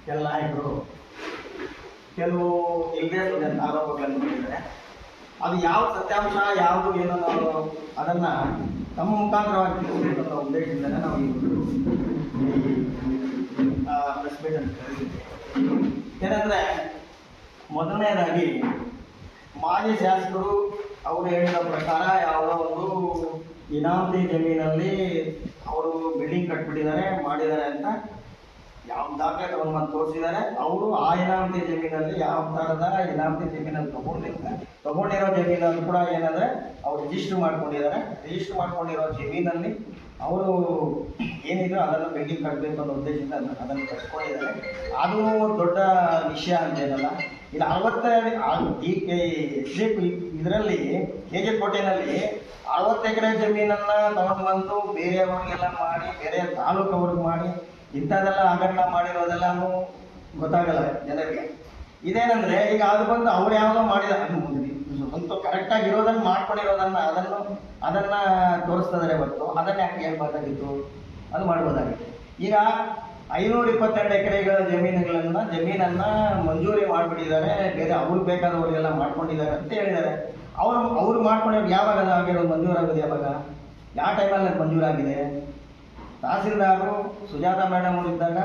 ಕೆಲ ನಾಯಕರು ಕೆಲವು ಇಲ್ಲದೆ ಆರೋಪಗಳನ್ನು ಮಾಡಿದ್ದಾರೆ. ಅದು ಯಾವ ಸತ್ಯಾಂಶ ಯಾವುದು ಏನೋ ಅದನ್ನು ತಮ್ಮ ಮುಖಾಂತರವಾಗಿ ತಿಳಿಸಬೇಕನ್ನೋ ಉದ್ದೇಶದಿಂದ ನಾವು ಈ ಪ್ರೆಸ್ ಮೀಟ್ ಅಂತ ಕರೆದಿದ್ದೇವೆ. ಏನಂದರೆ, ಮೊದಲನೇದಾಗಿ ಮಾಜಿ ಶಾಸಕರು ಅವರು ಹೇಳಿದ ಪ್ರಕಾರ ಯಾವುದೋ ಒಂದು ಇನಾಮತಿ ಜಮೀನಲ್ಲಿ ಅವರು ಬಿಲ್ಡಿಂಗ್ ಕಟ್ಬಿಟ್ಟಿದ್ದಾರೆ ಮಾಡಿದ್ದಾರೆ ಅಂತ ಯಾವ ದಾಖಲೆ ತಗೊಂಡು ತೋರಿಸಿದ್ದಾರೆ. ಅವರು ಆ ಇನಾಮತಿ ಜಮೀನಲ್ಲಿ ಯಾವ ಥರದ ಇನಾಮತಿ ಜಮೀನಲ್ಲಿ ತಗೊಂಡಿರೋ ಜಮೀನಲ್ಲಿ ಕೂಡ ಏನಂದರೆ ಅವರು ರಿಜಿಸ್ಟ್ರ್ ಮಾಡ್ಕೊಂಡಿದ್ದಾರೆ. ರಿಜಿಸ್ಟ್ರ್ ಮಾಡ್ಕೊಂಡಿರೋ ಜಮೀನಲ್ಲಿ ಅವರು ಏನಿದೆ ಅದನ್ನು ಬಿಲ್ಡಿಂಗ್ ಕಟ್ಟಬೇಕು ಅನ್ನೋ ಉದ್ದೇಶದಿಂದ ಅದನ್ನು ಕಟ್ಕೊಂಡಿದ್ದಾರೆ. ಅದು ದೊಡ್ಡ ವಿಷಯ ಅಂತೇನಲ್ಲ. ಇದು 60 ಇದರಲ್ಲಿ KG ಕೋಟೆನಲ್ಲಿ 60 ಎಕರೆ ಜಮೀನನ್ನು ತಗೊಂಡು ಬಂದು ಬೇರೆಯವ್ರಿಗೆಲ್ಲ ಮಾಡಿ, ಬೇರೆ ತಾಲೂಕವ್ರಿಗೆ ಮಾಡಿ ಇಂಥದ್ದೆಲ್ಲ ಹಗರಣ ಮಾಡಿರೋದೆಲ್ಲನೂ ಗೊತ್ತಾಗಲ್ಲ ಜನರಿಗೆ. ಇದೇನೆಂದರೆ, ಈಗ ಅದು ಬಂದು ಅವ್ರು ಯಾವುದೋ ಮಾಡಿದ ಒಂದು ಕರೆಕ್ಟಾಗಿ ಇರೋದನ್ನು ಮಾಡ್ಕೊಂಡಿರೋದನ್ನು ಅದನ್ನು ತೋರಿಸ್ತಿದ್ದಾರೆ ಹೊರತು ಅದನ್ನು ಯಾಕೆ ಹೇಳ್ಬಾರ್ದಾಗಿತ್ತು, ಅದು ಮಾಡ್ಬೋದಾಗಿತ್ತು. ಈಗ 522 ಎಕರೆಗಳ ಜಮೀನನ್ನು ಮಂಜೂರಿ ಮಾಡಿಬಿಟ್ಟಿದ್ದಾರೆ, ಬೇರೆ ಅವ್ರಿಗೆ ಬೇಕಾದವರಿಗೆಲ್ಲ ಮಾಡ್ಕೊಂಡಿದ್ದಾರೆ ಅಂತ ಹೇಳಿದ್ದಾರೆ. ಅವ್ರು ಮಾಡ್ಕೊಂಡಿರೋ ಯಾವಾಗ ಆಗಿರೋದು ಮಂಜೂರಾಗೋದು ಯಾವಾಗ, ಯಾವ ಟೈಮಲ್ಲಿ ಮಂಜೂರಾಗಿದೆ? ತಹಸೀಲ್ದಾರರು ಸುಜಾತಾ ಮೇಡಮ್ ಅವರು ಇದ್ದಾಗ,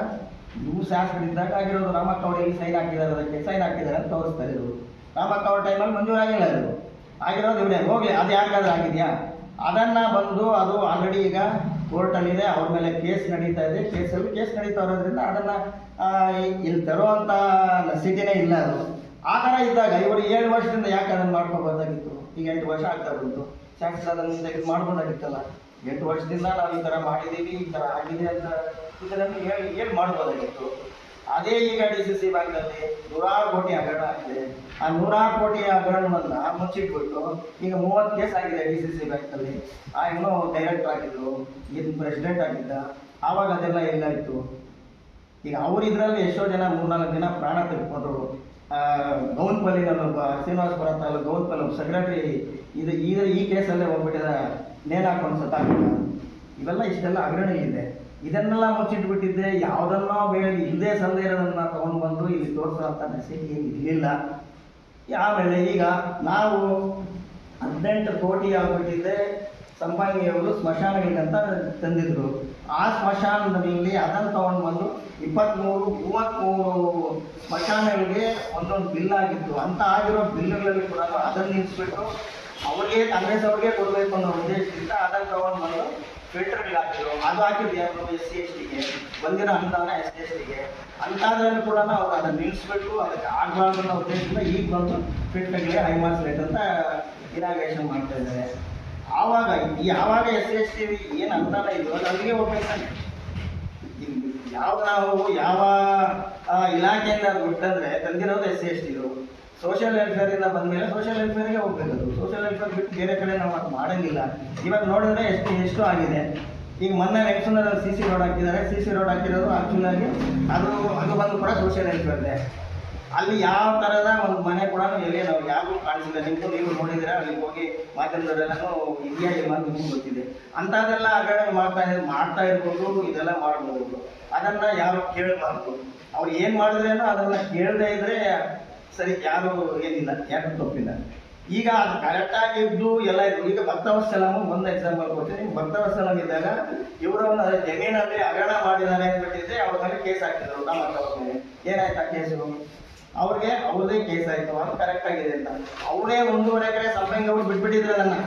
ಇವು ಶಾಸಕರಿದ್ದಾಗ ಆಗಿರೋದು. ರಾಮಕ್ಕ ಅವರಿಗೆ ಸೈನ್ ಹಾಕಿದ್ದಾರೆ, ಅದಕ್ಕೆ ಸೈನ್ ಹಾಕಿದ್ದಾರೆ ಅಂತ ತೋರಿಸ್ತಾರೆ. ಇವರು ರಾಮಕ್ಕ ಅವ್ರ ಟೈಮಲ್ಲಿ ಮಂಜೂರಾಗಿಲ್ಲ, ಅದು ಆಗಿರೋದು ಇವರೇ. ಹೋಗಲಿ, ಅದು ಯಾರಿಗಾದ್ರೂ ಆಗಿದೆಯಾ? ಅದನ್ನು ಬಂದು ಅದು ಆಲ್ರೆಡಿ ಈಗ ಕೋರ್ಟಲ್ಲಿದೆ, ಅವ್ರ ಮೇಲೆ ಕೇಸ್ ನಡೀತಾ ಇದೆ. ಕೇಸ್ ನಡೀತಾ ಇರೋದ್ರಿಂದ ಅದನ್ನು ಇಲ್ಲಿ ತರುವಂಥ ಸ್ಥಿತಿನೇ ಇಲ್ಲ. ಅದು ಆ ಥರ ಇದ್ದಾಗ ಇವರು 7 ವರ್ಷದಿಂದ ಯಾಕೆ ಅದನ್ನು ಮಾಡ್ಕೋಬೋದಾಗಿತ್ತು? ಈಗ 8 ವರ್ಷ ಆಗ್ತಾ ಬಂತು. ಶಾಸಕರು ಅದನ್ನು ತೆಗೆದು ಮಾಡ್ಬೋದಾಗಿತ್ತಲ್ಲ. 8 ವರ್ಷದಿಂದ ನಾವು ಈ ಥರ ಮಾಡಿದ್ದೀವಿ, ಈ ಥರ ಆಗಿದೆ ಅಂತ ಇದನ್ನು ಹೇಳಿ ಮಾಡ್ಬೋದಾಗಿತ್ತು. ಅದೇ ಈಗ DCC ಬ್ಯಾಂಕಲ್ಲಿ 106 ಕೋಟಿ ಹಗರಣ ಆಗಿದೆ. ಆ 106 ಕೋಟಿ ಹಗರಣವನ್ನು ಮುಚ್ಚಿಟ್ಬಿಟ್ಟು ಈಗ 30 ಕೇಸ್ ಆಗಿದೆ DCC ಬ್ಯಾಂಕಲ್ಲಿ. ಇನ್ನೂ ಡೈರೆಕ್ಟರ್ ಆಗಿದ್ರು, ಇದು ಪ್ರೆಸಿಡೆಂಟ್ ಆಗಿದ್ದ. ಆವಾಗ ಅದೆಲ್ಲ ಎಲ್ಲ ಇತ್ತು. ಈಗ ಅವ್ರು ಇದರಲ್ಲಿ ಎಷ್ಟೋ ಜನ 3-4 ಜನ ಪ್ರಾಣ ತೆಗೆದುಕೊಂಡ್ರು. ಗೌನ್ಪಲ್ಲಿನಲ್ಲೊಬ್ಬ ಶ್ರೀನಿವಾಸಪುರ ತಾಲೂಕು ಗೌನ್ಪಲ್ಲಿ ಸೆಕ್ರೆಟರಿ ಈ ಕೇಸಲ್ಲೇ ಹೋಗ್ಬಿಟ್ಟಿದ, ನೇಣು ಹಾಕೊಂಡು ಸತ್ತಾಗಿದ್ದ. ಇವೆಲ್ಲ ಇಷ್ಟೆಲ್ಲ ಹಗರಣ ಇದೆ. ಇದನ್ನೆಲ್ಲ ಮುಚ್ಚಿಟ್ಬಿಟ್ಟಿದ್ದೆ. ಯಾವುದನ್ನೋ ಇಲ್ಲದೆ ಸಂದೇ ಇರೋದನ್ನು ತೊಗೊಂಡು ಬಂದು ಇಲ್ಲಿ ತೋರಿಸುವಂಥ ನೆಸಿಟಿ ಇರಲಿಲ್ಲ. ಆಮೇಲೆ ಈಗ ನಾವು 18 ಕೋಟಿ ಆಗ್ಬಿಟ್ಟಿದ್ದೆ ಸಂಪಂಗಿಯವರು ಸ್ಮಶಾನಗಳಿಗಂತ ತಂದಿದ್ರು. ಆ ಸ್ಮಶಾನದಲ್ಲಿ ಅದನ್ನು ತೊಗೊಂಡು ಬಂದು 33 ಸ್ಮಶಾನಗಳಿಗೆ ಒಂದೊಂದು ಬಿಲ್ ಆಗಿತ್ತು. ಅಂತ ಆಗಿರೋ ಬಿಲ್ಲುಗಳಲ್ಲಿ ಕೂಡ ಅದನ್ನು ನಿಲ್ಲಿಸ್ಬಿಟ್ಟು ಅವ್ರಿಗೆ ಕಾಂಗ್ರೆಸ್ ಅವ್ರಿಗೆ ಕೊಡಬೇಕು ಅನ್ನೋ ಉದ್ದೇಶದಿಂದ ಅದನ್ನು ತೊಗೊಂಡು ಬಂದು ಫಿಲ್ಟರ್ಗಳು ಹಾಕಿದ್ರು. ಅದು ಹಾಕಿದ್ರು ಯಾರು? SC STಗೆ ಬಂದಿರೋ ಅನುದಾನ SC STಗೆ. ಅಂಥದ್ರಲ್ಲಿ ಕೂಡ ಅವ್ರು ಅದನ್ನು ನಿಲ್ಲಿಸ್ಬಿಟ್ಟು ಅದಕ್ಕೆ ಆಗಬಾರ್ದು ಅನ್ನೋ ಉದ್ದೇಶದಿಂದ ಈಗ ಬಂದು ಫಿಲ್ಟರ್ಗಳಿಗೆ ಹೈ ಮಾರ್ಕ್ಸ್ ರೇಟ್ ಅಂತ ಇನಾಗ್ರೇಷನ್ ಮಾಡ್ತಾ ಇದ್ದಾರೆ. ಯಾವಾಗ SC ST ಏನು ಅನುದಾನ ಇದೆಯೋ ಅದು ಅಲ್ಲಿಗೆ ಹೋಗ್ಬೇಕಾನೆ. ಯಾವ ಇಲಾಖೆಯಿಂದ ಬಿಟ್ಟಂದರೆ ತಂದಿರೋದು SC ST ಇದು. ಸೋಷಿಯಲ್ ವೆಲ್ಫೇರಿಂದ ಬಂದಮೇಲೆ ಸೋಷಿಯಲ್ ವೆಲ್ಫೇರ್ಗೆ ಹೋಗ್ಬೇಕದು. ಸೋಷಿಯಲ್ ವೆಲ್ಫೇರ್ ಬಿಟ್ಟು ಬೇರೆ ಕಡೆ ನಾವು ಅದು ಮಾಡೋಂಗಿಲ್ಲ. ಇವಾಗ ನೋಡಿದ್ರೆ ಎಷ್ಟು ಆಗಿದೆ. ಈಗ ಮೊನ್ನೆ ನೆಕ್ಸ್ಟ್ನಲ್ಲಿ CC ರೋಡ್ ಹಾಕಿದ್ದಾರೆ. CC ರೋಡ್ ಹಾಕಿರೋದು ಆ್ಯಕ್ಚುಲಾಗಿ ಅದು ಬಂದು ಕೂಡ ಸೋಷಿಯಲ್ ವೆಲ್ಫೇರ್ದೆ. ಅಲ್ಲಿ ಯಾವ ಥರದ ಒಂದು ಮನೆ ಕೂಡ ಎಲ್ಲಿ ನಾವು ಯಾರಿಗೂ ಕಾಣಿಸಿಲ್ಲ. ನೀವು ನೋಡಿದರೆ ಅಲ್ಲಿಗೆ ಹೋಗಿ ಮಾಧ್ಯಮದವರೆಲ್ಲನೂ ಇದೆಯಾ ಇಲ್ಲ ಅಂತ ನಿಮ್ಗೆ ಗೊತ್ತಿದೆ. ಅಂಥದ್ದೆಲ್ಲ ಹಗರಣ ಮಾಡ್ತಾ ಇರ್ಬೋದು, ಇದೆಲ್ಲ ಮಾಡ್ಬೋದು. ಅದನ್ನು ಯಾರು ಕೇಳಬಾರ್ದು. ಅವ್ರು ಏನು ಮಾಡಿದ್ರೇನೋ ಅದನ್ನು ಕೇಳದೇ ಇದ್ದರೆ ಸರಿ, ಯಾರು ಏನಿಲ್ಲ, ಯಾರು ತಪ್ಪಿಲ್ಲ. ಈಗ ಅದು ಕರೆಕ್ಟಾಗಿದ್ದು ಎಲ್ಲ ಇದ್ರು. ಈಗ ಭಕ್ತವತ್ಸಲಂ ಒಂದು ಎಕ್ಸಾಂಪಲ್ ಕೊಡ್ತೀನಿ. ಭಕ್ತವತ್ಸಲಂ ಇದ್ದಾಗ ಇವರು ಜಮೀನಲ್ಲಿ ಹಗರಣ ಮಾಡಿದ್ದಾರೆ ಅಂದ್ಬಿಟ್ಟಿದ್ರೆ ಅವ್ರ ಮೇಲೆ ಕೇಸ್ ಹಾಕಿದ್ರು. ನಮ್ಮ ಅವ್ರ ಮೇಲೆ ಏನಾಯ್ತು ಆ ಕೇಸು? ಅವ್ರದೇ ಕೇಸ್ ಆಯಿತು. ಅದು ಕರೆಕ್ಟಾಗಿದೆ ಅಂತ ಅವರೇ 1.5 ಎಕರೆ ಸಂಪಂಗಿ ಅವ್ರು ಬಿಟ್ಬಿಟ್ಟಿದ್ರು. ಅದನ್ನು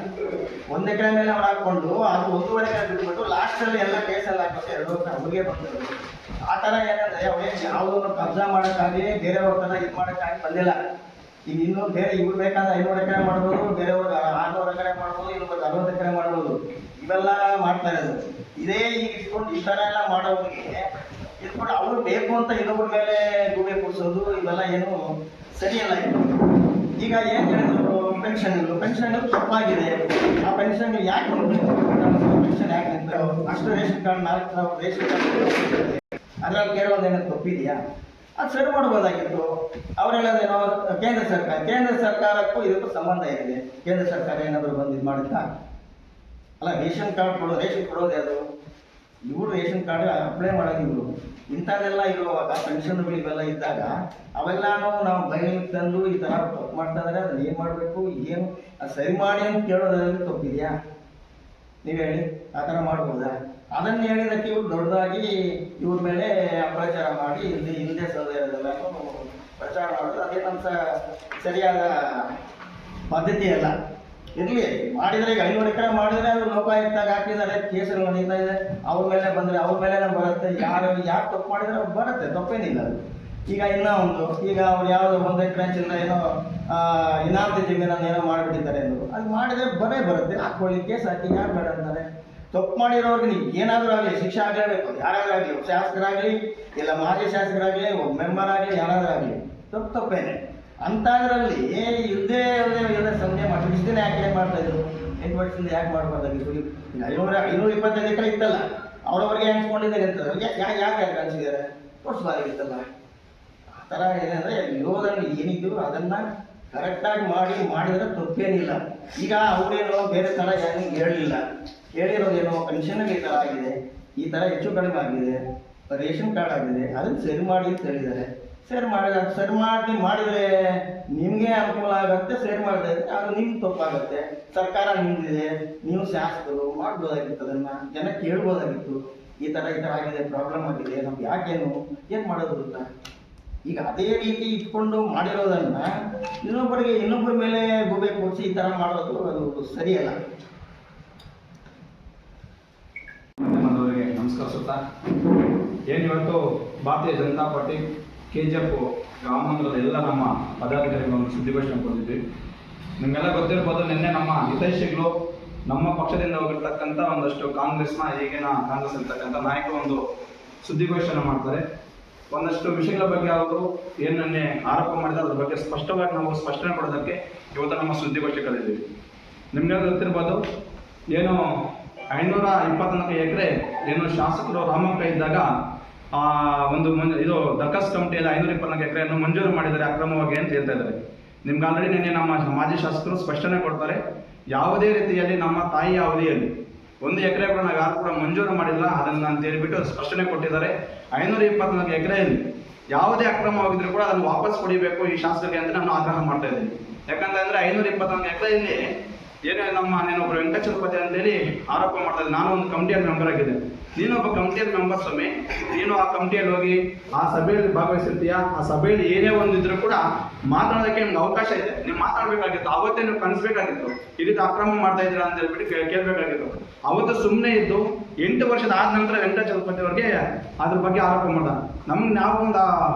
1 ಎಕರೆ ಮೇಲೆ ಅವ್ರು ಹಾಕ್ಕೊಂಡು ಅದು 1.5 ಎಕರೆ ಬಿಟ್ಬಿಟ್ಟು ಲಾಸ್ಟಲ್ಲಿ ಎಲ್ಲ ಕೇಸಲ್ಲಿ ಹಾಕ್ಬಿಟ್ಟು 2 ಎಕರೆ ಅವ್ರಿಗೆ ಬಂದರು. ಆ ಥರ ಏನಂದರೆ ಅವ್ರಿಗೆ ಯಾವುದನ್ನು ಕಬ್ಜಾ ಮಾಡೋಕ್ಕಾಗಲಿ ಬೇರೆಯವ್ರ ಥರ ಇದು ಮಾಡೋಕ್ಕಾಗಿ ಬಂದಿಲ್ಲ. ಈಗ ಇನ್ನೂ ಬೇರೆ ಇವ್ರು ಬೇಕಾದ್ರೆ 500 ಎಕರೆ ಮಾಡ್ಬೋದು, ಬೇರೆಯವ್ರಿಗೆ 600 ಎಕರೆ ಮಾಡ್ಬೋದು, ಇನ್ನೊಬ್ಬರಿಗೆ 60 ಎಕರೆ ಮಾಡ್ಬೋದು. ಇವೆಲ್ಲ ಮಾಡ್ತಾ ಇರೋದು ಇದೇ. ಈಗ ಇಟ್ಕೊಂಡು ಈ ಥರ ಎಲ್ಲ ಮಾಡೋರಿಗೆ ಇಟ್ಕೊಂಡು ಅವರು ಬೇಕು ಅಂತ ಇನ್ನೊಬ್ಬರ ಮೇಲೆ ಗೂಬೆ ಕೂರಿಸೋದು ಇವೆಲ್ಲ ಏನು ಸರಿಯಲ್ಲ. ಈಗ ಏನು ಹೇಳಿದ್ರು, ಪೆನ್ಷನ್ ತಪ್ಪಾಗಿದೆ. ಆ ಪೆನ್ಷನ್ ಯಾಕೆ ಪೆನ್ಷನ್ ಯಾಕೆ ಅಷ್ಟು ರೇಷನ್ ಕಾರ್ಡ್ 4,000 ರೇಷನ್ ಕಾರ್ಡ್ ಅದರಲ್ಲಿ ಕೇಳೋದೇನೋ ತಪ್ಪಿದೆಯಾ? ಅದು ಸರಿ ಮಾಡ್ಬೋದಾಗಿತ್ತು. ಅವ್ರು ಹೇಳೋದೇನೋ ಕೇಂದ್ರ ಸರ್ಕಾರಕ್ಕೂ ಇದಕ್ಕೂ ಸಂಬಂಧ ಇದೆ. ಕೇಂದ್ರ ಸರ್ಕಾರ ಏನಾದರೂ ಬಂದು ಇದು ಮಾಡುತ್ತಾ? ಅಲ್ಲ, ರೇಷನ್ ಕೊಡೋದು ಯಾವುದು? ಇವರು ರೇಷನ್ ಕಾರ್ಡ್ ಅಪ್ಲೈ ಮಾಡೋದು ಇವರು. ಇಂಥದ್ದೆಲ್ಲ ಇರುವಾಗ ಪೆನ್ಷನ್ಗಳು ಇವೆಲ್ಲ ಇದ್ದಾಗ ಅವೆಲ್ಲಾನು ನಾವು ಬಯಲಿಗೆ ತಂದು ಈ ಥರ ತಪ್ಪು ಮಾಡ್ತಾ ಇದ್ದಾರೆ, ಅದನ್ನ ಏನು ಮಾಡಬೇಕು, ಏನು ಅದು ಸರಿ ಮಾಡಿ ಅಂತ ಕೇಳೋದ್ರಲ್ಲಿ ತಪ್ಪಿದೆಯಾ? ನೀವು ಹೇಳಿ, ಆ ಥರ ಮಾಡ್ಬೋದಾ? ಅದನ್ನು ಹೇಳಿದಕ್ಕೆ ಇವ್ರು ದೊಡ್ಡದಾಗಿ ಇವ್ರ ಮೇಲೆ ಅಪ್ರಚಾರ ಮಾಡಿ ಹಿಂದೆ ಸೋದೆಲ್ಲ ಪ್ರಚಾರ ಮಾಡೋದು ಅದೇನಂತ ಸರಿಯಾದ ಪದ್ಧತಿ ಅಲ್ಲ. ಇರಲಿ, ಮಾಡಿದರೆ ಈಗ 500 ಎಕರೆ ಮಾಡಿದರೆ ಅದು ಲೋಕಾಯುಕ್ತಾಗ ಹಾಕಿದ್ದಾರೆ, ಕೇಸುಗಳು ನಡೀತಾ ಇದೆ, ಅವ್ರ ಮೇಲೆ ಬಂದರೆ ಅವ್ರ ಮೇಲೆ ಬರುತ್ತೆ. ಯಾರು ತಪ್ಪು ಮಾಡಿದರೆ ಅವ್ರು ಬರುತ್ತೆ, ತಪ್ಪೇನಿಲ್ಲ ಅದು. ಈಗ ಇನ್ನೂ ಒಂದು, ಈಗ ಅವ್ರು ಯಾವುದೋ 1 ಎಕರೆ ಚಿಲ್ಲರೆ ಏನೋ ಇನಾಮತಿ ಜಮೀನನ್ನು ಏನೋ ಮಾಡಿಬಿಟ್ಟಿದ್ದಾರೆ ಎಂದು, ಅದು ಮಾಡಿದರೆ ಬರುತ್ತೆ, ಹಾಕೊಳ್ಳಿ, ಕೇಸ್ ಹಾಕಿ, ಯಾರು ಬೇಡ ಅಂತಾರೆ? ತಪ್ಪು ಮಾಡಿರೋರಿಗೆ ನೀವು ಏನಾದರೂ ಆಗಲಿ ಶಿಕ್ಷೆ ಆಗಲೇಬೇಕು, ಯಾರಾದರೂ ಆಗಲಿ, ಶಾಸಕರಾಗಲಿ ಇಲ್ಲ ಮಾಜಿ ಶಾಸಕರಾಗಲಿ, ಒಬ್ಬ ಮೆಂಬರ್ ಆಗಲಿ, ಯಾರಾದರೂ ಆಗಲಿ, ತಪ್ಪೇನೆ. ಅಂಥದ್ರಲ್ಲಿ ಇಲ್ಲದೆ ಸಂಜೆ ಮಾಡಿ ಇಷ್ಟು ದಿನ ಯಾಕೆ ಮಾಡ್ತಾಯಿದ್ರು? 8 ವರ್ಷದಿಂದ ಯಾಕೆ ಮಾಡಬಾರ್ದಾಗಿತ್ತು? ಈಗ 525 ಎಕರೆ ಇತ್ತಲ್ಲ, ಅವ್ರವ್ರಿಗೆ ಹಂಚ್ಕೊಂಡಿದ್ದಾರೆ ಅಂತಂದ್ರೆ ಯಾಕೆ ಅನ್ಸಿದ್ದಾರೆ? ತೋರಿಸ್ಬಾರ್ದಿತ್ತಲ್ಲ. ಆ ಥರ ಏನಂದರೆ ವಿರೋಧಗಳು ಏನಿದ್ರು ಅದನ್ನು ಕರೆಕ್ಟಾಗಿ ಮಾಡಿದರೆ ತಪ್ಪೇನಿಲ್ಲ. ಈಗ ಅವರೇನೋ ಬೇರೆ ಥರ ಏನು ಹೇಳಲಿಲ್ಲ, ಹೇಳಿರೋದೇನೋ ಪೆನ್ಷನ್ಗೆ ಈ ಥರ ಆಗಿದೆ, ಈ ಥರ ಹೆಚ್ಚು ಕಡಿಮೆ ಆಗಿದೆ, ರೇಷನ್ ಕಾರ್ಡ್ ಆಗಿದೆ, ಅದನ್ನು ಸರಿ ಮಾಡಿ ಅಂತ ಹೇಳಿದ್ದಾರೆ. ಸರಿ ಮಾಡಿದರೆ ನಿಮಗೆ ಅನುಕೂಲ ಆಗುತ್ತೆ, ಸರಿ ಮಾಡಿದ್ರೆ ಅದು ನಿಮ್ಗೆ ತಪ್ಪಾಗುತ್ತೆ. ಸರ್ಕಾರ ನಿಮ್ದಿದೆ, ನೀವು ಶಾಸಕರು ಮಾಡ್ಬೋದಾಗಿತ್ತು, ಅದನ್ನು ಜನ ಕೇಳ್ಬೋದಾಗಿತ್ತು. ಈ ಥರ ಆಗಿದೆ, ಪ್ರಾಬ್ಲಮ್ ಆಗಿದೆ, ನಮ್ಗೆ ಯಾಕೇನು ಏನು ಮಾಡೋದು ಅಂತ. ಈಗ ಅದೇ ರೀತಿ ಇಟ್ಕೊಂಡು ಮಾಡಿರೋದನ್ನು ಇನ್ನೊಬ್ಬರ ಮೇಲೆ ಗೂಬೆ ಕೂರಿಸಿ ಈ ಥರ ಮಾಡೋದು ಅದು ಸರಿಯಲ್ಲ. ನಮಸ್ಕರಿಸುತ್ತಾ, ಏನಿವತ್ತು ಭಾರತೀಯ ಜನತಾ ಪಾರ್ಟಿ KGF ಗ್ರಾಮಾಂತರದ ಎಲ್ಲ ನಮ್ಮ ಪದಾಧಿಕಾರಿಗಳನ್ನು ಸುದ್ದಿಗೋಷ್ಠಿ ಕೊಟ್ಟಿದ್ವಿ. ನಿಮಗೆಲ್ಲ ಗೊತ್ತಿರ್ಬೋದು, ನಿನ್ನೆ ನಮ್ಮ ಹಿತೈಷಿಗಳು ನಮ್ಮ ಪಕ್ಷದಿಂದ ಹೋಗಿರ್ತಕ್ಕಂಥ ಒಂದಷ್ಟು ಈಗಿನ ಕಾಂಗ್ರೆಸ್ ಇರ್ತಕ್ಕಂಥ ನಾಯಕರು ಒಂದು ಸುದ್ದಿಗೋಷ್ಠಿಯನ್ನು ಮಾಡ್ತಾರೆ. ಒಂದಷ್ಟು ವಿಷಯಗಳ ಬಗ್ಗೆ ಅವರು ಏನನ್ನೇ ಆರೋಪ ಮಾಡಿದ್ರೆ ಅದ್ರ ಬಗ್ಗೆ ಸ್ಪಷ್ಟವಾಗಿ ನಾವು ಸ್ಪಷ್ಟನೆ ಕೊಡೋದಕ್ಕೆ ಇವತ್ತು ನಮ್ಮ ಸುದ್ದಿಗೋಷ್ಠಿ ಕರೆದಿದ್ದೀವಿ. ನಿಮಗೆಲ್ಲ ಗೊತ್ತಿರ್ಬೋದು, ಏನು 524 ಎಕರೆ ಏನು ಶಾಸಕರು ರಾಮಕ್ಕ ಇದ್ದಾಗ ಇದು ದರ್ಖಾಸ್ತು ಕಮಿಟಿಯಲ್ಲಿ 524 ಎಕರೆಯನ್ನು ಮಂಜೂರು ಮಾಡಿದ್ದಾರೆ ಅಕ್ರಮವಾಗಿ ಅಂತ ಹೇಳ್ತಾ ಇದ್ದಾರೆ. ನಿಮ್ಗೆ ಆಲ್ರೆಡಿ ನಿನ್ನೆ ನಮ್ಮ ಮಾಜಿ ಶಾಸಕರು ಸ್ಪಷ್ಟನೆ ಕೊಡ್ತಾರೆ, ಯಾವುದೇ ರೀತಿಯಲ್ಲಿ ನಮ್ಮ ತಾಯಿಯ ಅವಧಿಯಲ್ಲಿ 1 ಎಕರೆ ಕೂಡ ನಾವು ಯಾರು ಕೂಡ ಮಂಜೂರು ಮಾಡಿಲ್ಲ ಅದನ್ನು ಅಂತ ಹೇಳ್ಬಿಟ್ಟು ಸ್ಪಷ್ಟನೆ ಕೊಟ್ಟಿದ್ದಾರೆ. 524 ಎಕರೆಯಲ್ಲಿ ಯಾವುದೇ ಅಕ್ರಮವಾಗಿದ್ರು ಕೂಡ ಅದನ್ನು ವಾಪಸ್ ಕೊಡಿಬೇಕು ಈ ಶಾಸಕರಿಗೆ ಅಂತ ನಾನು ಆಗ್ರಹ ಮಾಡ್ತಾ ಇದ್ದೀನಿ. ಯಾಕಂತಂದ್ರೆ 524 ಎಕರೆಯಲ್ಲಿ ನೀನೊಬ್ಬರು ವೆಂಕಟಚಲಪತಿ ಅಂತೇಳಿ ಆರೋಪ ಮಾಡ್ತಾ ಇದ್ದೆ. ನಾನು ಒಂದು ಕಮಿಟಿಯಲ್ಲಿ ಮೆಂಬರ್ ಆಗಿದ್ದೆ, ನೀನೊಬ್ಬ ಕಮಿಟಿಯಲ್ಲಿ ಮೆಂಬರ್ ಸ್ವಾಮಿ, ನೀನು ಆ ಕಮಿಟಿಯಲ್ಲಿ ಹೋಗಿ ಆ ಸಭೆಯಲ್ಲಿ ಭಾಗವಹಿಸಿರ್ತೀಯ, ಆ ಸಭೆಯಲ್ಲಿ ಏನೇ ಒಂದಿದ್ರು ಕೂಡ ಮಾತಾಡೋದಕ್ಕೆ ನಿಮ್ಗೆ ಅವಕಾಶ ಇದೆ, ನೀವು ಮಾತಾಡಬೇಕಾಗಿತ್ತು. ಅವತ್ತೇ ನೀವು ಕನ್ಸ್ಬೇಕಾಗಿತ್ತು, ಈ ರೀತಿ ಅಕ್ರಮ ಮಾಡ್ತಾ ಇದ್ದೀರಾ ಅಂತ ಹೇಳ್ಬಿಟ್ಟು ಕೇಳಬೇಕಾಗಿತ್ತು. ಅವತ್ತು ಸುಮ್ಮನೆ ಇದ್ದು 8 ವರ್ಷದ ಆದ ನಂತರ ವೆಂಕಟಚಲಪತಿ ಅವ್ರಿಗೆ ಅದ್ರ ಬಗ್ಗೆ ಆರೋಪ ಮಾಡ್ದ. ನಾವು ಒಂದು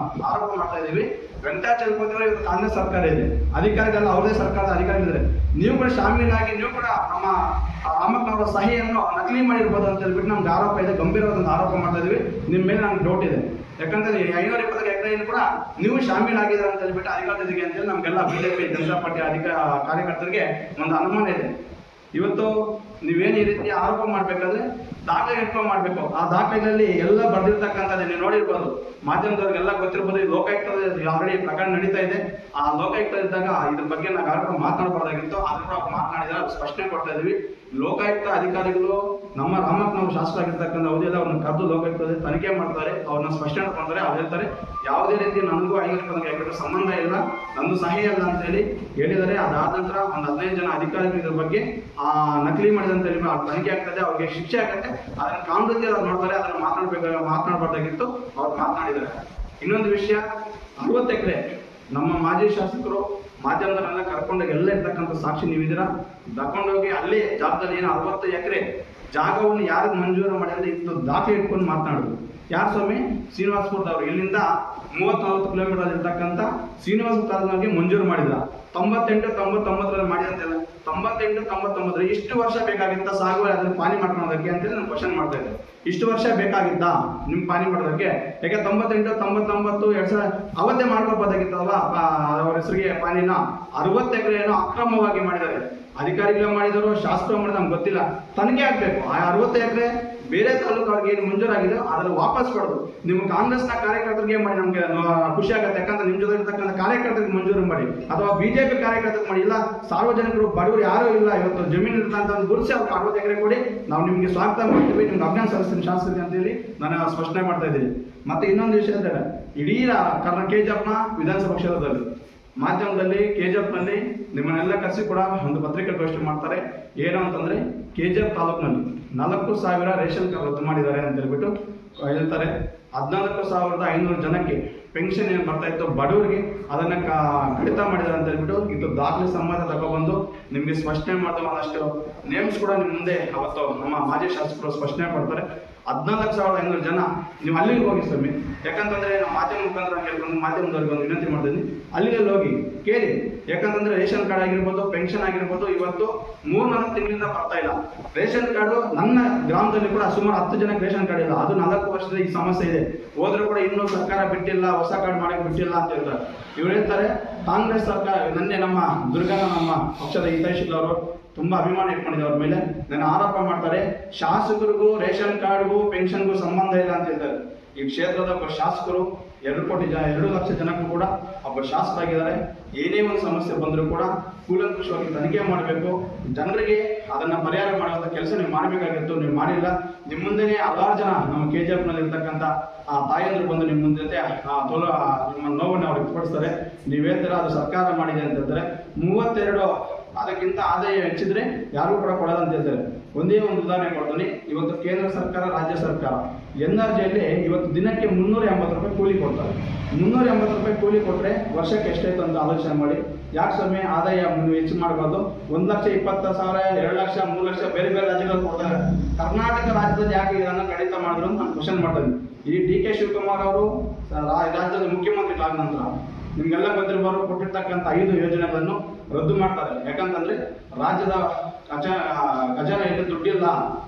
ಆರೋಪ ಮಾಡ್ತಾ ಇದ್ದೀವಿ, ವೆಂಕಟಚಲಪತಿ ಅವರು ಇವತ್ತು ಕಾಂಗ್ರೆಸ್ ಸರ್ಕಾರ ಇದೆ, ಅಧಿಕಾರಿಗಳೆಲ್ಲ ಅವ್ರದೇ ಸರ್ಕಾರದ ಅಧಿಕಾರಿಗಳಿದ್ದಾರೆ, ನೀವು ಕೂಡ ಶಾಮೀಲಾಗಿ ನೀವು ಕೂಡ ನಮ್ಮ ರಾಮಕ್ಕನವರ ಸಹಿಯನ್ನು ನಕಲಿ ಮಾಡಿರ್ಬೋದು ಅಂತ ಹೇಳ್ಬಿಟ್ಟು ನಮ್ಗೆ ಆರೋಪ ಇದೆ, ಗಂಭೀರವಾದ ಆರೋಪ ಮಾಡ್ತಾ ಇದೀವಿ. ನಿಮ್ಮ ಮೇಲೆ ನಮ್ಗೆ ಡೌಟ್ ಇದೆ. ಯಾಕಂದ್ರೆ 520 ಎಕರೆಯನ್ನು ಕೂಡ ನೀವು ಶಾಮೀಲಾಗಿದ್ದೀರ ಅಂತ ಹೇಳ್ಬಿಟ್ಟು ಅಧಿಕಾರದಿಗೆ ಅಂತೇಳಿ ನಮಗೆಲ್ಲ ಬಿಜೆಪಿ ಜನತಾ ಪಾರ್ಟಿ ಕಾರ್ಯಕರ್ತರಿಗೆ ಒಂದು ಅನುಮಾನ ಇದೆ. ಇವತ್ತು ನೀವೇನು ಈ ರೀತಿ ಆರೋಪ ಮಾಡಬೇಕಾದ್ರೆ ದಾಖಲೆ ಇಟ್ಕೊಂಡು ಮಾಡಬೇಕು. ಆ ದಾಖಲೆಗಳಲ್ಲಿ ಎಲ್ಲ ಬರೆದಿರ್ತಕ್ಕಂಥದ್ದು ನೀವು ನೋಡಿರ್ಬೋದು, ಮಾಧ್ಯಮದವ್ರಿಗೆಲ್ಲ ಗೊತ್ತಿರ್ಬೋದು. ಈ ಲೋಕಾಯುಕ್ತದ ಆಲ್ರೆಡಿ ಪ್ರಕರಣ ನಡೀತಾ ಇದೆ. ಆ ಲೋಕಾಯುಕ್ತ ಇದ್ದಾಗ ಇದ್ರ ಬಗ್ಗೆ ನಾವು ಯಾರು ಮಾತನಾಡಬಾರ್ದಾಗಿತ್ತು, ಆದ್ರೂ ಕೂಡ ಮಾತನಾಡಿದ್ರೆ ಸ್ಪಷ್ಟನೆ ಕೊಡ್ತಾ ಇದೀವಿ. ಲೋಕಾಯುಕ್ತ ಅಧಿಕಾರಿಗಳು ನಮ್ಮ ರಾಮಕ್ಕನವರು ಶಾಸಕರಾಗಿರ್ತಕ್ಕಂಥ ಅವಧಿಯಲ್ಲಿ ಅವ್ರನ್ನ ಕರೆದು ಲೋಕಾಯುಕ್ತದಲ್ಲಿ ತನಿಖೆ ಮಾಡ್ತಾರೆ, ಅವ್ರನ್ನ ಸ್ಪಷ್ಟನೆ ಕೊಡ್ತಾರೆ. ಅವ್ರು ಹೇಳ್ತಾರೆ ಯಾವುದೇ ರೀತಿ ನನಗೂ 520 ಎಕರೆ ಸಂಬಂಧ ಇಲ್ಲ, ನಂದು ಸಹಿ ಅಲ್ಲ ಅಂತ ಹೇಳಿದ್ದಾರೆ. ಅದಾದ ನಂತರ ಒಂದು 15 ಜನ ಅಧಿಕಾರಿಗಳು ಇದ್ರ ಬಗ್ಗೆ ನಕಲಿ ಮಾಡಿದಂತ ಹೇಳಿ ತನಿಖೆ ಆಗ್ತದೆ, ಅವ್ರಿಗೆ ಶಿಕ್ಷೆ ಆಗುತ್ತೆ. ಅದನ್ನ ಕಾನೂನು ಅವ್ರು ನೋಡ್ತಾರೆ, ಅದನ್ನ ಮಾತನಾಡಬಾರ್ದಾಗಿತ್ತು, ಅವ್ರು ಮಾತನಾಡಿದ್ದಾರೆ. ಇನ್ನೊಂದು ವಿಷಯ, 60 ಎಕರೆ ನಮ್ಮ ಮಾಜಿ ಶಾಸಕರು ಮಾಧ್ಯಮದನ್ನೆಲ್ಲ ಕರ್ಕೊಂಡೋಗಿ ಎಲ್ಲ ಇರ್ತಕ್ಕಂಥ ಸಾಕ್ಷಿ ನೀವಿದ್ದೀರಾ, ತಗೊಂಡೋಗಿ ಅಲ್ಲೇ ಜಾಗದಲ್ಲಿ ಏನು 60 ಎಕರೆ ಜಾಗವನ್ನು ಯಾರಿಗೆ ಮಂಜೂರು ಮಾಡಿದ್ರೆ ಇಂಥ ದಾಖಲೆ ಇಟ್ಕೊಂಡು ಮಾತನಾಡೋದು. ಯಾರು ಸ್ವಾಮಿ? ಶ್ರೀನಿವಾಸಪುರದವರು. ಇಲ್ಲಿಂದ 30-40 ಕಿಲೋಮೀಟರ್ ಇರ್ತಕ್ಕಂಥ ಶ್ರೀನಿವಾಸಪುರ ತಾಲೂಕಿಗೆ ಮಂಜೂರು ಮಾಡಿದ್ರ. 98-99 ಮಾಡಿದಂತೆಲ್ಲ 98-99 ಇಷ್ಟು ವರ್ಷ ಬೇಕಾಗಿತ್ತ ಸಾಗುವಳಿ ಅದನ್ನು ಪಾನಿ ಮಾಡ್ಕೊಳೋದಕ್ಕೆ ಅಂತೇಳಿ ನಾನು ಕ್ವಶನ್ ಮಾಡ್ತಾ ಇದ್ದೆ. ಇಷ್ಟು ವರ್ಷ ಬೇಕಾಗಿತ್ತಾ ನಿಮ್ ಪಾನಿ ಮಾಡೋದಕ್ಕೆ? ಯಾಕೆ 98-99 2000 ಅವತ್ತೇ ಮಾಡ್ಕೋಬೋದಾಗಿತ್ತಲ್ವಾ ಅವ್ರ ಹೆಸರಿಗೆ ಪಾನಿನ? 60 ಎಕರೆಯನ್ನು ಅಕ್ರಮವಾಗಿ ಮಾಡಿದ್ದಾರೆ. ಅಧಿಕಾರಿಗಳು ಮಾಡಿದರು, ಶಾಸಕರು ಮಾಡಿದ್ರು, ನಮ್ಗೆ ಗೊತ್ತಿಲ್ಲ. ತನಿಖೆ ಆಗ್ಬೇಕು. ಆ 60 ಎಕರೆ ಬೇರೆ ತಾಲೂಕುಗಳಿಗೆ ಏನು ಮಂಜೂರಾಗಿದೆ ಅದನ್ನು ವಾಪಸ್ ಕೊಡೋದು. ನಿಮ್ಮ ಕಾಂಗ್ರೆಸ್ನ ಕಾರ್ಯಕರ್ತರಿಗೆ ಮಾಡಿ ನಮಗೆ ಖುಷಿ ಆಗುತ್ತೆ, ಯಾಕಂದ್ರೆ ನಿಮ್ಮ ಜೊತೆ ಇರ್ತಕ್ಕಂಥ ಕಾರ್ಯಕರ್ತರಿಗೆ ಮಂಜೂರು ಮಾಡಿ, ಅಥವಾ ಬಿಜೆಪಿ ಕಾರ್ಯಕರ್ತರಿಗೆ ಮಾಡಿ. ಇಲ್ಲ, ಸಾರ್ವಜನಿಕರು ಬಡವರು ಯಾರೂ ಇಲ್ಲ, ಇವತ್ತು ಜಮೀನು ಇರ್ತಂತ ಗುರುಸಿ ಅವ್ರಿಗೆ 60 ಎಕರೆ ಕೊಡಿ, ನಾವು ನಿಮಗೆ ಸ್ವಾಗತ ಮಾಡ್ತೀವಿ, ನಿಮ್ಗೆ ಅಭಿನಂದನೆ ಸಲ್ಲಿಸ್ತೀನಿ ಶಾಸಕರಿಗೆ ಅಂತೇಳಿ ನಾನು ಸ್ಪಷ್ಟನೆ ಮಾಡ್ತಾ ಇದ್ದೀನಿ. ಮತ್ತೆ ಇನ್ನೊಂದು ವಿಷಯ ಅಂದರೆ, ಇಡೀ KGF ವಿಧಾನಸಭಾ ಕ್ಷೇತ್ರದಲ್ಲಿ ಮಾಧ್ಯಮದಲ್ಲಿ KGF ನಿಮ್ಮನ್ನೆಲ್ಲ ಕರೆಸಿ ಕೂಡ ಒಂದು ಪತ್ರಿಕಾಗೋಷ್ಠಿ ಮಾಡ್ತಾರೆ. ಏನು ಅಂತಂದ್ರೆ KGF ತಾಲೂಕಿನಲ್ಲಿ 4,000 ರೇಷನ್ ಕಾರ್ಡ್ ರದ್ದು ಮಾಡಿದ್ದಾರೆ ಅಂತ ಹೇಳ್ಬಿಟ್ಟು ಹೇಳ್ತಾರೆ. 14,500 ಜನಕ್ಕೆ ಪೆನ್ಷನ್ ಏನು ಬರ್ತಾ ಇತ್ತು ಬಡವರಿಗೆ ಅದನ್ನ ಕಡಿತ ಮಾಡಿದ್ದಾರೆ ಅಂತ ಹೇಳ್ಬಿಟ್ಟು ಇದು ದಾಖಲೆ ಸಮೇತ ತಗೊಬಂದು ನಿಮಗೆ ಸ್ಪಷ್ಟನೆ ಮಾಡಿದ ಒಂದಷ್ಟು ನೇಮ್ಸ್ ಕೂಡ ನಿಮ್ಮ ಮುಂದೆ ಅವತ್ತು ನಮ್ಮ ಮಾಜಿ ಶಾಸಕರು ಸ್ಪಷ್ಟನೆ ಕೊಡ್ತಾರೆ. 14,500 ಜನ ನೀವು ಅಲ್ಲಿಗೆ ಹೋಗಿ ಸ್ವಾಮಿ, ಯಾಕಂತಂದ್ರೆ ನಾವು ಮಾಧ್ಯಮ ಮುಖಾಂತರ ಹೇಳ್ಕೊಂಡು ಮಾಧ್ಯಮದವ್ರಿಗೆ ಒಂದು ವಿನಂತಿ ಮಾಡ್ತೀನಿ, ಅಲ್ಲಿಗೆ ಹೋಗಿ ಕೇಳಿ. ಯಾಕಂತಂದ್ರೆ ರೇಷನ್ ಕಾರ್ಡ್ ಆಗಿರ್ಬೋದು, ಪೆನ್ಷನ್ ಆಗಿರ್ಬೋದು, ಇವತ್ತು 3-4 ತಿಂಗಳಿಂದ ಬರ್ತಾ ಇಲ್ಲ. ರೇಷನ್ ಕಾರ್ಡು ನನ್ನ ಗ್ರಾಮದಲ್ಲಿ ಕೂಡ ಸುಮಾರು 10 ಜನಕ್ಕೆ ರೇಷನ್ ಕಾರ್ಡ್ ಇಲ್ಲ. ಅದು 4 ವರ್ಷದ ಈ ಸಮಸ್ಯೆ ಇದೆ. ಹೋದ್ರೂ ಕೂಡ ಇನ್ನೂ ಸರ್ಕಾರ ಬಿಟ್ಟಿಲ್ಲ, ಹೊಸ ಕಾರ್ಡ್ ಮಾಡಕ್ಕೆ ಬಿಟ್ಟಿಲ್ಲ ಅಂತ ಹೇಳ್ತಾರೆ. ಇವ್ರು ಹೇಳ್ತಾರೆ ಕಾಂಗ್ರೆಸ್ ಸರ್ಕಾರ. ನನ್ನೆ ನಮ್ಮ ದುರ್ಗನ ನಮ್ಮ ಪಕ್ಷದ ಹಿತೈಷಿಗಳವರು ತುಂಬಾ ಅಭಿಮಾನ ಇಟ್ಕೊಂಡಿದೆ ಅವ್ರ ಮೇಲೆ. ನನ್ನ ಆರೋಪ ಮಾಡ್ತಾರೆ, ಶಾಸಕರಿಗೂ ರೇಷನ್ ಕಾರ್ಡ್ಗೂ ಪೆನ್ಷನ್ಗೂ ಸಂಬಂಧ ಇಲ್ಲ ಅಂತ ಹೇಳ್ತಾರೆ. ಈ ಕ್ಷೇತ್ರದ ಒಬ್ಬ ಶಾಸಕರು 2 ಲಕ್ಷ ಜನಕ್ಕೂ ಕೂಡ ಒಬ್ಬ ಶಾಸಕರಾಗಿದ್ದಾರೆ. ಏನೇ ಒಂದು ಸಮಸ್ಯೆ ಬಂದರೂ ಕೂಡ ಕೂಲಂಕುಷವಾಗಿ ತನಿಖೆ ಮಾಡಬೇಕು, ಜನರಿಗೆ ಅದನ್ನ ಪರಿಹಾರ ಮಾಡುವಂಥ ಕೆಲಸ ನೀವು ಮಾಡಬೇಕಾಗಿತ್ತು, ನೀವು ಮಾಡಿಲ್ಲ. ನಿಮ್ಮ ಮುಂದೆನೇ ಹಲವಾರು ಜನ ನಮ್ಮ KGF ಇರ್ತಕ್ಕಂಥ ತಾಯಂದ್ರು ಬಂದು ನಿಮ್ಮ ಮುಂದೆ ನಿಮ್ಮ ನೋವನ್ನು ಅವ್ರು ವ್ಯಕ್ತಪಡಿಸ್ತಾರೆ. ನೀವು ಹೇಳ್ತಾರೆ ಅದು ಸರ್ಕಾರ ಮಾಡಿದೆ ಅಂತ ಹೇಳ್ತಾರೆ. 32 ಅದಕ್ಕಿಂತ ಆದಾಯ ಹೆಚ್ಚಿದ್ರೆ ಯಾರು ಕೂಡ ಕೊಡೋದು ಅಂತ ಹೇಳ್ತಾರೆ. ಒಂದೇ ಒಂದು ಉದಾಹರಣೆ ಕೊಡ್ತೀನಿ. ಇವತ್ತು ಕೇಂದ್ರ ಸರ್ಕಾರ, ರಾಜ್ಯ ಸರ್ಕಾರ NRJಯಲ್ಲಿ ಇವತ್ತು ದಿನಕ್ಕೆ 380 ರೂಪಾಯಿ ಕೂಲಿ ಕೊಡ್ತಾರೆ. 380 ರೂಪಾಯಿ ಕೂಲಿ ಕೊಟ್ಟರೆ ವರ್ಷಕ್ಕೆ ಎಷ್ಟಾಯ್ತು ಅಂತ ಆಲೋಚನೆ ಮಾಡಿ. ಯಾಕೆ ಸ್ವಾಮಿ ಆದಾಯ ಹೆಚ್ಚು ಮಾಡಬಾರ್ದು? 1,20,000, 2 ಲಕ್ಷ, 3 ಲಕ್ಷ ಬೇರೆ ಬೇರೆ ರಾಜ್ಯಗಳಲ್ಲಿ ಕೊಡ್ತಾರೆ. ಕರ್ನಾಟಕ ರಾಜ್ಯದಲ್ಲಿ ಯಾಕೆ ಇದನ್ನು ಕಡಿತ ಮಾಡಿದ್ರು ಅಂತ ನಾನು ಕ್ವಶನ್ ಮಾಡ್ತೀನಿ. ಈ DK ಶಿವಕುಮಾರ್ ಅವರು ರಾಜ್ಯದ ಮುಖ್ಯಮಂತ್ರಿ ಆದ ನಂತರ ನಿಮ್ಗೆಲ್ಲ ಗೊತ್ತಿರಬಾರು ಕೊಟ್ಟಿರ್ತಕ್ಕಂಥ 5 ಯೋಜನೆಗಳನ್ನು ರದ್ದು ಮಾಡ್ತಾರೆ. ಯಾಕಂತಂದ್ರೆ ರಾಜ್ಯದ ಖಜಾನೆಯಲ್ಲಿ ದುಡ್ಡಿಲ್ಲ,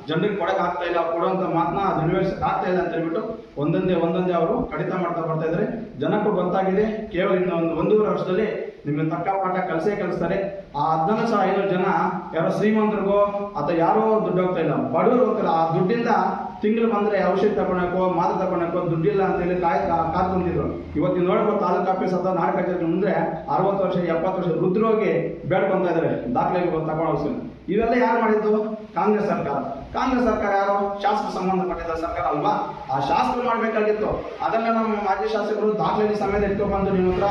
ಜನರಿಗೆ ಕೊಡಕ್ಕೆ ಆಗ್ತಾ ಇಲ್ಲ, ಕೊಡುವಂತ ಮಾತನ್ನ ನೆರವೇರಿಸಕ್ಕೆ ಆಗ್ತಾ ಇಲ್ಲ ಅಂತ ಹೇಳ್ಬಿಟ್ಟು ಒಂದೊಂದೇ ಅವರು ಕಡಿತ ಮಾಡ್ತಾ ಬರ್ತಾ ಇದ್ದಾರೆ. ಜನಕ್ಕೂ ಗೊತ್ತಾಗಿದೆ, ಕೇವಲ ಇನ್ನು 1.5 ವರ್ಷದಲ್ಲಿ ನಿಮ್ಗೆ ತಕ್ಕ ಪಾಠ ಕಲಿಸ್ತಾರೆ. ಆ 14,500 ಜನ ಯಾರೋ ಶ್ರೀಮಂತರಿಗೋ ಅಥವಾ ಯಾರೋ ದುಡ್ಡು ಹೋಗ್ತಾ ಇಲ್ಲ, ಬಡವರು ಹೋಗ್ತಾರೆ. ಆ ದುಡ್ಡಿಂದ ತಿಂಗಳು ಬಂದ್ರೆ ಔಷಧಿ ತಗೊಳಕೋ ಮಾತ್ರ ತಗೊಳಕೋ ದುಡ್ಡಿಲ್ಲ ಅಂತ ಹೇಳಿ ಕಾದ್ಕೊಂಡಿದ್ರು. ಇವತ್ತು ನೋಡ್ಬೋದು ತಾಲೂಕು ಆಫೀಸ್ ಅಥವಾ ನಾಡ ಕಚೇರಿ ಮುಂದೆ 60 ವರ್ಷ 70 ವರ್ಷ ವೃದ್ಧರೋಗಿ ಬೇಡ್ಕೊಂತ ಇದ್ದಾರೆ ದಾಖಲೆಗೆ ತಗೊಳ್ಳೋ. ಇವೆಲ್ಲ ಯಾರು ಮಾಡಿದ್ದು? ಕಾಂಗ್ರೆಸ್ ಸರ್ಕಾರ. ಕಾಂಗ್ರೆಸ್ ಸರ್ಕಾರ ಯಾರು? ಶಾಸಕರು ಸಂಬಂಧಪಟ್ಟಿದ್ದ ಸರ್ಕಾರ ಅಲ್ವಾ? ಆ ಶಾಸಕರು ಮಾಡಬೇಕಾಗಿತ್ತು. ಅದನ್ನ ನಮ್ಮ ಮಾಜಿ ಶಾಸಕರು ದಾಖಲೆ ಸಮೇತ ಇಟ್ಕೊಂಡ್ಬಂದು ನಿಮ್ಮ ಹತ್ರ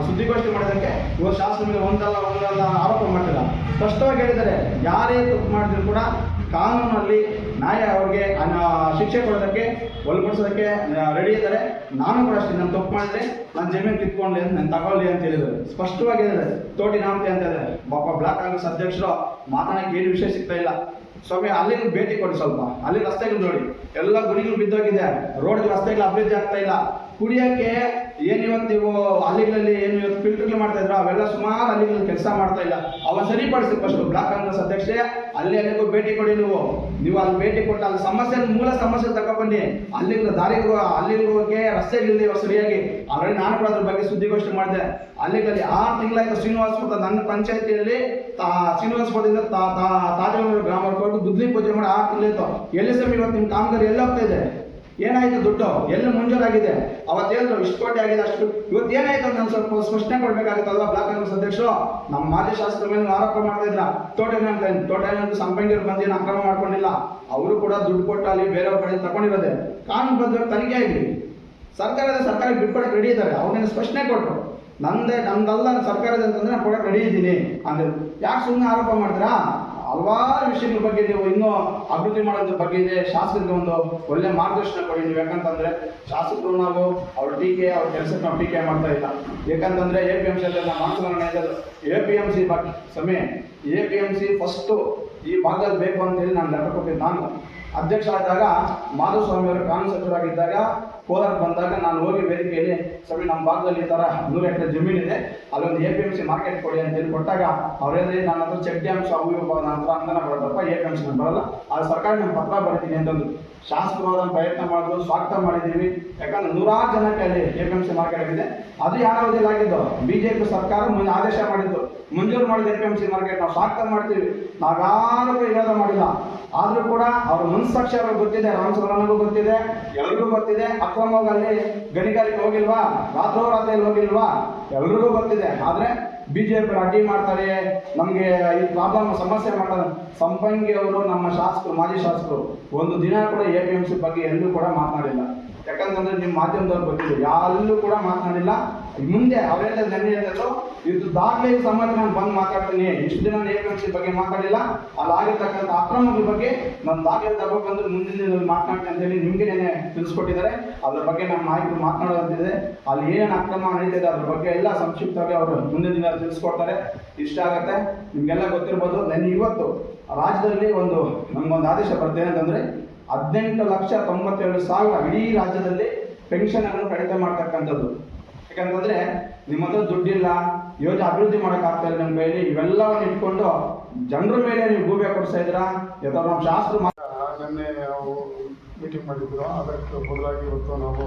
ಸುದ್ದಿಗೋಷ್ಠಿ ಮಾಡೋದಕ್ಕೆ ಇವರು ಶಾಸಕರ ಮೇಲೆ ಒಂದಲ್ಲ ಆರೋಪ ಮಾಡ್ತಿಲ್ಲ. ಸ್ಪಷ್ಟವಾಗಿ ಹೇಳಿದ್ದಾರೆ, ಯಾರೇ ತಪ್ಪು ಮಾಡಿದ್ರು ಕೂಡ ಕಾನೂನಲ್ಲಿ ನ್ಯಾಯ ಅವ್ರಿಗೆ ಶಿಕ್ಷೆ ಕೊಡೋದಕ್ಕೆ ಒಳಪಡಿಸೋದಕ್ಕೆ ರೆಡಿ ಇದ್ದಾರೆ. ನಾನು ಕೂಡ ಅಷ್ಟೇ, ನಾನು ತಪ್ಪು ಮಾಡಿದ್ರೆ ನಾನು ಜಮೀನು ಕಿತ್ಕೊಂಡ್ಲಿ, ನಾನು ತಗೊಳ್ಳಿ ಅಂತ ಹೇಳಿದ್ದಾರೆ. ಸ್ಪಷ್ಟವಾಗಿ ಹೇಳಿದ್ದಾರೆ. ತೋಟಿ ನಾಮತೆ ಅಂತ ಹೇಳಿದ್ದಾರೆ. ಪಾಪ ಬ್ಲಾಕ್ ಕಾಂಗ್ರೆಸ್ ಅಧ್ಯಕ್ಷರು ಮಾತಾಡಕ್ಕೆ ಏನು ವಿಷಯ ಸಿಗ್ತಾ ಇಲ್ಲ. ಸ್ವಾಮಿ ಅಲ್ಲಿಗೆ ಭೇಟಿ ಕೊಡಿ, ಸ್ವಲ್ಪ ಅಲ್ಲಿ ರಸ್ತೆಗಳು ನೋಡಿ, ಎಲ್ಲ ಗುಡಿಗಳು ಬಿದ್ದೋಗಿದೆ, ರೋಡ್ ರಸ್ತೆಗಳು ಅಭಿವೃದ್ಧಿ ಆಗ್ತಾ ಇಲ್ಲ. ಕುಡಿಯೋಕ್ಕೆ ಏನಿವತ್ತು ನೀವು ಹಳ್ಳಿಗಳಲ್ಲಿ ಏನು ಇವತ್ತು ಫಿಲ್ಟರ್ಗಳು ಮಾಡ್ತಾ ಇದ್ರು, ಅವೆಲ್ಲ ಸುಮಾರು ಹಳ್ಳಿಗಳಲ್ಲಿ ಕೆಲಸ ಮಾಡ್ತಾ ಇಲ್ಲ. ಅವನ್ನ ಸರಿಪಡಿಸಿ ಫಸ್ಟ್ ಬ್ಲಾಕ್ ಕಾಂಗ್ರೆಸ್ ಅಧ್ಯಕ್ಷರೇ ಅಲ್ಲಿಗೂ ಭೇಟಿ ಕೊಡಿ. ನೀವು ಅಲ್ಲಿ ಭೇಟಿ ಕೊಟ್ಟು ಅಲ್ಲಿ ಸಮಸ್ಯೆ ಮೂಲ ಸಮಸ್ಯೆ ತಗೊಬನ್ನಿ. ಅಲ್ಲಿಗೆ ರಸ್ತೆಗಳಿದೆ ಸರಿಯಾಗಿ. ಆಲ್ರೆಡಿ ನಾನು ಕೂಡ ಅದ್ರ ಬಗ್ಗೆ ಸುದ್ದಿಗೋಷ್ಠಿ ಮಾಡಿದೆ. ಅಲ್ಲಿಗಳಲ್ಲಿ 6 ತಿಂಗಳಾಯ್ತು ಶ್ರೀನಿವಾಸಪುರ ನನ್ನ ಪಂಚಾಯತಿಯಲ್ಲಿ ಶ್ರೀನಿವಾಸಪುರದಿಂದ ತಾಜಾನೂರು ಗ್ರಾಮಕ್ಕೆ ದುಡ್ಲಿ ಪೂಜೆ ಮಾಡಿ 6 ತಿಂಗಳಾಯ್ತು. ಎಲ್ಲಿ ಸ್ವಾಮಿ ಇವತ್ತು ನಿಮ್ಮ ಕಾಮಗಾರಿ ಎಲ್ಲ ಹೋಗ್ತಾ ಇದೆ? ಏನಾಯ್ತು? ದುಡ್ಡು ಎಲ್ಲ ಮಂಜೂರಾಗಿದೆ. ಅವತ್ತು ಹೇಳಿದ್ರು ಇಷ್ಟು ಕೋಟಿ ಆಗಿದೆ, ಅಷ್ಟು. ಇವತ್ತು ಏನಾಯ್ತು ಅಂತ ನಾನು ಸ್ವಲ್ಪ ಸ್ಪಷ್ಟನೆ ಕೊಡ್ಬೇಕಾಗುತ್ತಲ್ವಾ? ಬ್ಲಾಕ್ ಕಾಂಗ್ರೆಸ್ ಅಧ್ಯಕ್ಷರು ನಮ್ಮ ಮಾಜಿ ಶಾಸಕರ ಮೇಲೆ ಆರೋಪ ಮಾಡ್ತಾ ಇದ್ರ. ತೋಟ ಸಂಪಂಗಿಯರು ಬಂದೇನು ಅಕ್ರಮ ಮಾಡ್ಕೊಂಡಿಲ್ಲ. ಅವರು ಕೂಡ ದುಡ್ಡು ಕೊಟ್ಟು ಅಲ್ಲಿ ಬೇರೆಯವ್ರ ಕಡೆ ತಗೊಂಡಿರೋದೆ. ಕಾನೂನು ಬದ್ಧ ತನಿಖೆ ಆಗಲಿ. ಸರ್ಕಾರಕ್ಕೆ ಬಿಟ್ಕೊಡಕ್ಕೆ ರೆಡಿ ಇದ್ದಾರೆ. ಅವ್ರನ್ನ ಸ್ಪಷ್ಟನೆ ಕೊಟ್ಟರು. ನಂದಲ್ಲ ಸರ್ಕಾರದ ಅಂತಂದ್ರೆ ನಾನು ಕೊಡಕ್ಕೆ ರೆಡಿ ಇದ್ದೀನಿ ಅಂದ್ರೆ ಯಾಕೆ ಸುಮ್ಮನೆ ಆರೋಪ ಮಾಡ್ತೀರಾ? ಹಲವಾರು ವಿಷಯಗಳ ಬಗ್ಗೆ ನೀವು ಇನ್ನೂ ಅಭಿವೃದ್ಧಿ ಮಾಡೋದ್ರ ಬಗ್ಗೆ ಇದೆ. ಶಾಸಕರಿಗೆ ಒಂದು ಒಳ್ಳೆ ಮಾರ್ಗದರ್ಶನ ಕೊಡಿ ನೀವು. ಯಾಕಂತಂದ್ರೆ ಶಾಸಕರು ನಾವು ಅವ್ರ ಕೆಲಸಕ್ಕೆ ನಾವು ಟೀಕೆ ಮಾಡ್ತಾ ಇಲ್ಲ. ಯಾಕಂತಂದ್ರೆ APMC APMC ಬಗ್ಗೆ ಸಮಯ APMC ಫಸ್ಟು ಈ ಭಾಗದಲ್ಲಿ ಬೇಕು ಅಂತ ಹೇಳಿ ನಾನು ಲೆಕ್ಕ ಕೊಟ್ಟಿದ್ದೆ. ನಾನು ಅಧ್ಯಕ್ಷ ಆದಾಗ ಮಾಧುಸ್ವಾಮಿ ಅವರು ಕಾನೂನು ಸಚಿವರಾಗಿದ್ದಾಗ ಕೋಲಾರ ಬಂದಾಗ ನಾನು ಹೋಗಿ ವೇದಿಕೆಯಲ್ಲಿ ಸ್ವಾಮಿ ನಮ್ಮ ಭಾಗದಲ್ಲಿ ಈ ಥರ 100 ಎಕರೆ ಜಮೀನಿದೆ, ಅಲ್ಲೊಂದು APMC ಮಾರ್ಕೆಟ್ ಕೊಡಿ ಅಂತ ಹೇಳಿ ಕೊಟ್ಟಾಗ ಅವ್ರೇಳಿ ನನ್ನ ಹತ್ರ ಚೆಕ್ ಡ್ಯಾಮ್ಸ್ ಅವು ನನ್ನ ಹತ್ರ ಅನುದಾನ ಬರೋದಪ್ಪ, APMC ಬರಲ್ಲ, ಅದು ಸರ್ಕಾರ ನಾನು ಪತ್ರ ಬರ್ತೀನಿ ಅಂತಂದು ಶಾಸಕರು ಅದನ್ನು ಪ್ರಯತ್ನ ಮಾಡಿದ್ರು, ಸ್ವಾಗತ ಮಾಡಿದ್ದೀವಿ. ಯಾಕಂದ್ರೆ ನೂರಾರು ಜನಕ್ಕೆ ಅಲ್ಲಿ APMC ಮಾರ್ಕೆಟ್ ಆಗಿದೆ. ಅದು ಯಾರ ಅವಧಿಯಲ್ಲಿ ಆಗಿದ್ದು? ಬಿಜೆಪಿ ಸರ್ಕಾರ ಆದೇಶ ಮಾಡಿದ್ದು, ಮಂಜೂರು ಮಾಡಿದ APMC ಮಾರ್ಕೆಟ್ ನಾವು ಸ್ವಾಗತ ಮಾಡ್ತೀವಿ. ನಾವ್ಯಾರು ವಿರೋಧ ಮಾಡಿಲ್ಲ. ಆದ್ರೂ ಕೂಡ ಅವ್ರ ಮನಸ್ಸಾಕ್ಷಿ ಅವ್ರಿಗೆ ಗೊತ್ತಿದೆ, ರಾಮಚಂದ್ರನಿಗೂ ಗೊತ್ತಿದೆ, ಎಲ್ರಿಗೂ ಗೊತ್ತಿದೆ. ಅಕ್ರಮವಾಗಿ ಅಲ್ಲಿ ಗಣಿಗಾರಿಕೆ ಹೋಗಿಲ್ವಾ, ರಾತ್ರೋರಾತ್ರಿಯಲ್ಲಿ ಹೋಗಿಲ್ವಾ, ಎಲ್ರಿಗೂ ಗೊತ್ತಿದೆ. ಆದ್ರೆ ಬಿಜೆಪಿ ಅಡ್ಡಿ ಮಾಡ್ತಾರೆ, ನಮಗೆ ಈ ಪ್ರಾಬ್ಲಮ್ ಸಮಸ್ಯೆ ಮಾಡ್ತಾರೆ. ಸಂಪಂಗಿ ಅವರು ನಮ್ಮ ಶಾಸಕರು, ಮಾಜಿ ಶಾಸಕರು ಒಂದು ದಿನ ಕೂಡ APMC ಬಗ್ಗೆ ಎಲ್ಲೂ ಕೂಡ ಮಾತನಾಡಿಲ್ಲ. ಯಾಕಂತಂದ್ರೆ ನಿಮ್ಮ ಮಾಧ್ಯಮದವ್ರು ಗೊತ್ತಿದೆ, ಯಾರಲ್ಲೂ ಕೂಡ ಮಾತನಾಡಿಲ್ಲ. ಮುಂದೆ ಅವರೆಲ್ಲ ನೆನ್ನೆ ಹೇಳಿದ್ರು, ಇದು ದಾಖಲೆ ಸಮೇತ ನಾನು ಬಂದು ಮಾತಾಡ್ತೀನಿ. ಇಷ್ಟು ದಿನ APMC ಬಗ್ಗೆ ಮಾತಾಡಿಲ್ಲ, ಅಲ್ಲಿ ಆಗಿರ್ತಕ್ಕಂಥ ಅಕ್ರಮಗಳ ಬಗ್ಗೆ ನಾನು ದಾಖಲೆ ತಗೋಬಂದ್ರೆ ಮುಂದಿನ ದಿನದಲ್ಲಿ ಮಾತನಾಡ್ತೀನಿ ಅಂತ ಹೇಳಿ ನಿಮಗೆ ನೆನ್ನೆ ತಿಳಿಸ್ಕೊಟ್ಟಿದ್ದಾರೆ. ಅದ್ರ ಬಗ್ಗೆ ನಮ್ಮ ನಾಯಕರು ಮಾತನಾಡೋದಿದೆ. ಅಲ್ಲಿ ಏನೇನು ಅಕ್ರಮ ನಡೀತಿದೆ ಅದ್ರ ಬಗ್ಗೆ ಎಲ್ಲ ಸಂಕ್ಷಿಪ್ತವಾಗಿ ಅವರು ಮುಂದಿನ ದಿನ ತಿಳಿಸ್ಕೊಡ್ತಾರೆ. ಇಷ್ಟ ಆಗತ್ತೆ. ನಿಮಗೆಲ್ಲ ಗೊತ್ತಿರ್ಬೋದು, ನೆನ್ನೆ ಇವತ್ತು ರಾಜ್ಯದಲ್ಲಿ ನಮಗೊಂದು ಆದೇಶ ಬರ್ತೇನೆ ಅಂತಂದ್ರೆ 18,97,000 ಇಡೀ ರಾಜ್ಯದಲ್ಲಿ ಪೆನ್ಷನ್ ಅನ್ನು ಕಡಿತ ಮಾಡ್ತಕ್ಕಂಥದ್ದು. ಯಾಕಂತಂದ್ರೆ ನಿಮ್ಮ ಹತ್ರ ದುಡ್ಡಿಲ್ಲ, ಯೋಜನೆ ಅಭಿವೃದ್ಧಿ ಮಾಡೋಕ್ಕಾಗ್ತಾ ಇಲ್ಲ ನಿಮ್ಮ ಕೈಲಿ, ಇವೆಲ್ಲವನ್ನು ಇಟ್ಕೊಂಡು ಜನರ ಮೇಲೆ ನೀವು ಗೂಬೆ ಕೊಡಿಸ್ತಾ ಇದ್ದೀರಾ. ಅಥವಾ ನಮ್ಮ ಶಾಸ್ತ್ರ ನಿನ್ನೆ ನಾವು ಮೀಟಿಂಗ್ ಮಾಡಿದ್ರು. ಅದಕ್ಕೆ ಬದಲಾಗಿ ಇವತ್ತು ನಾವು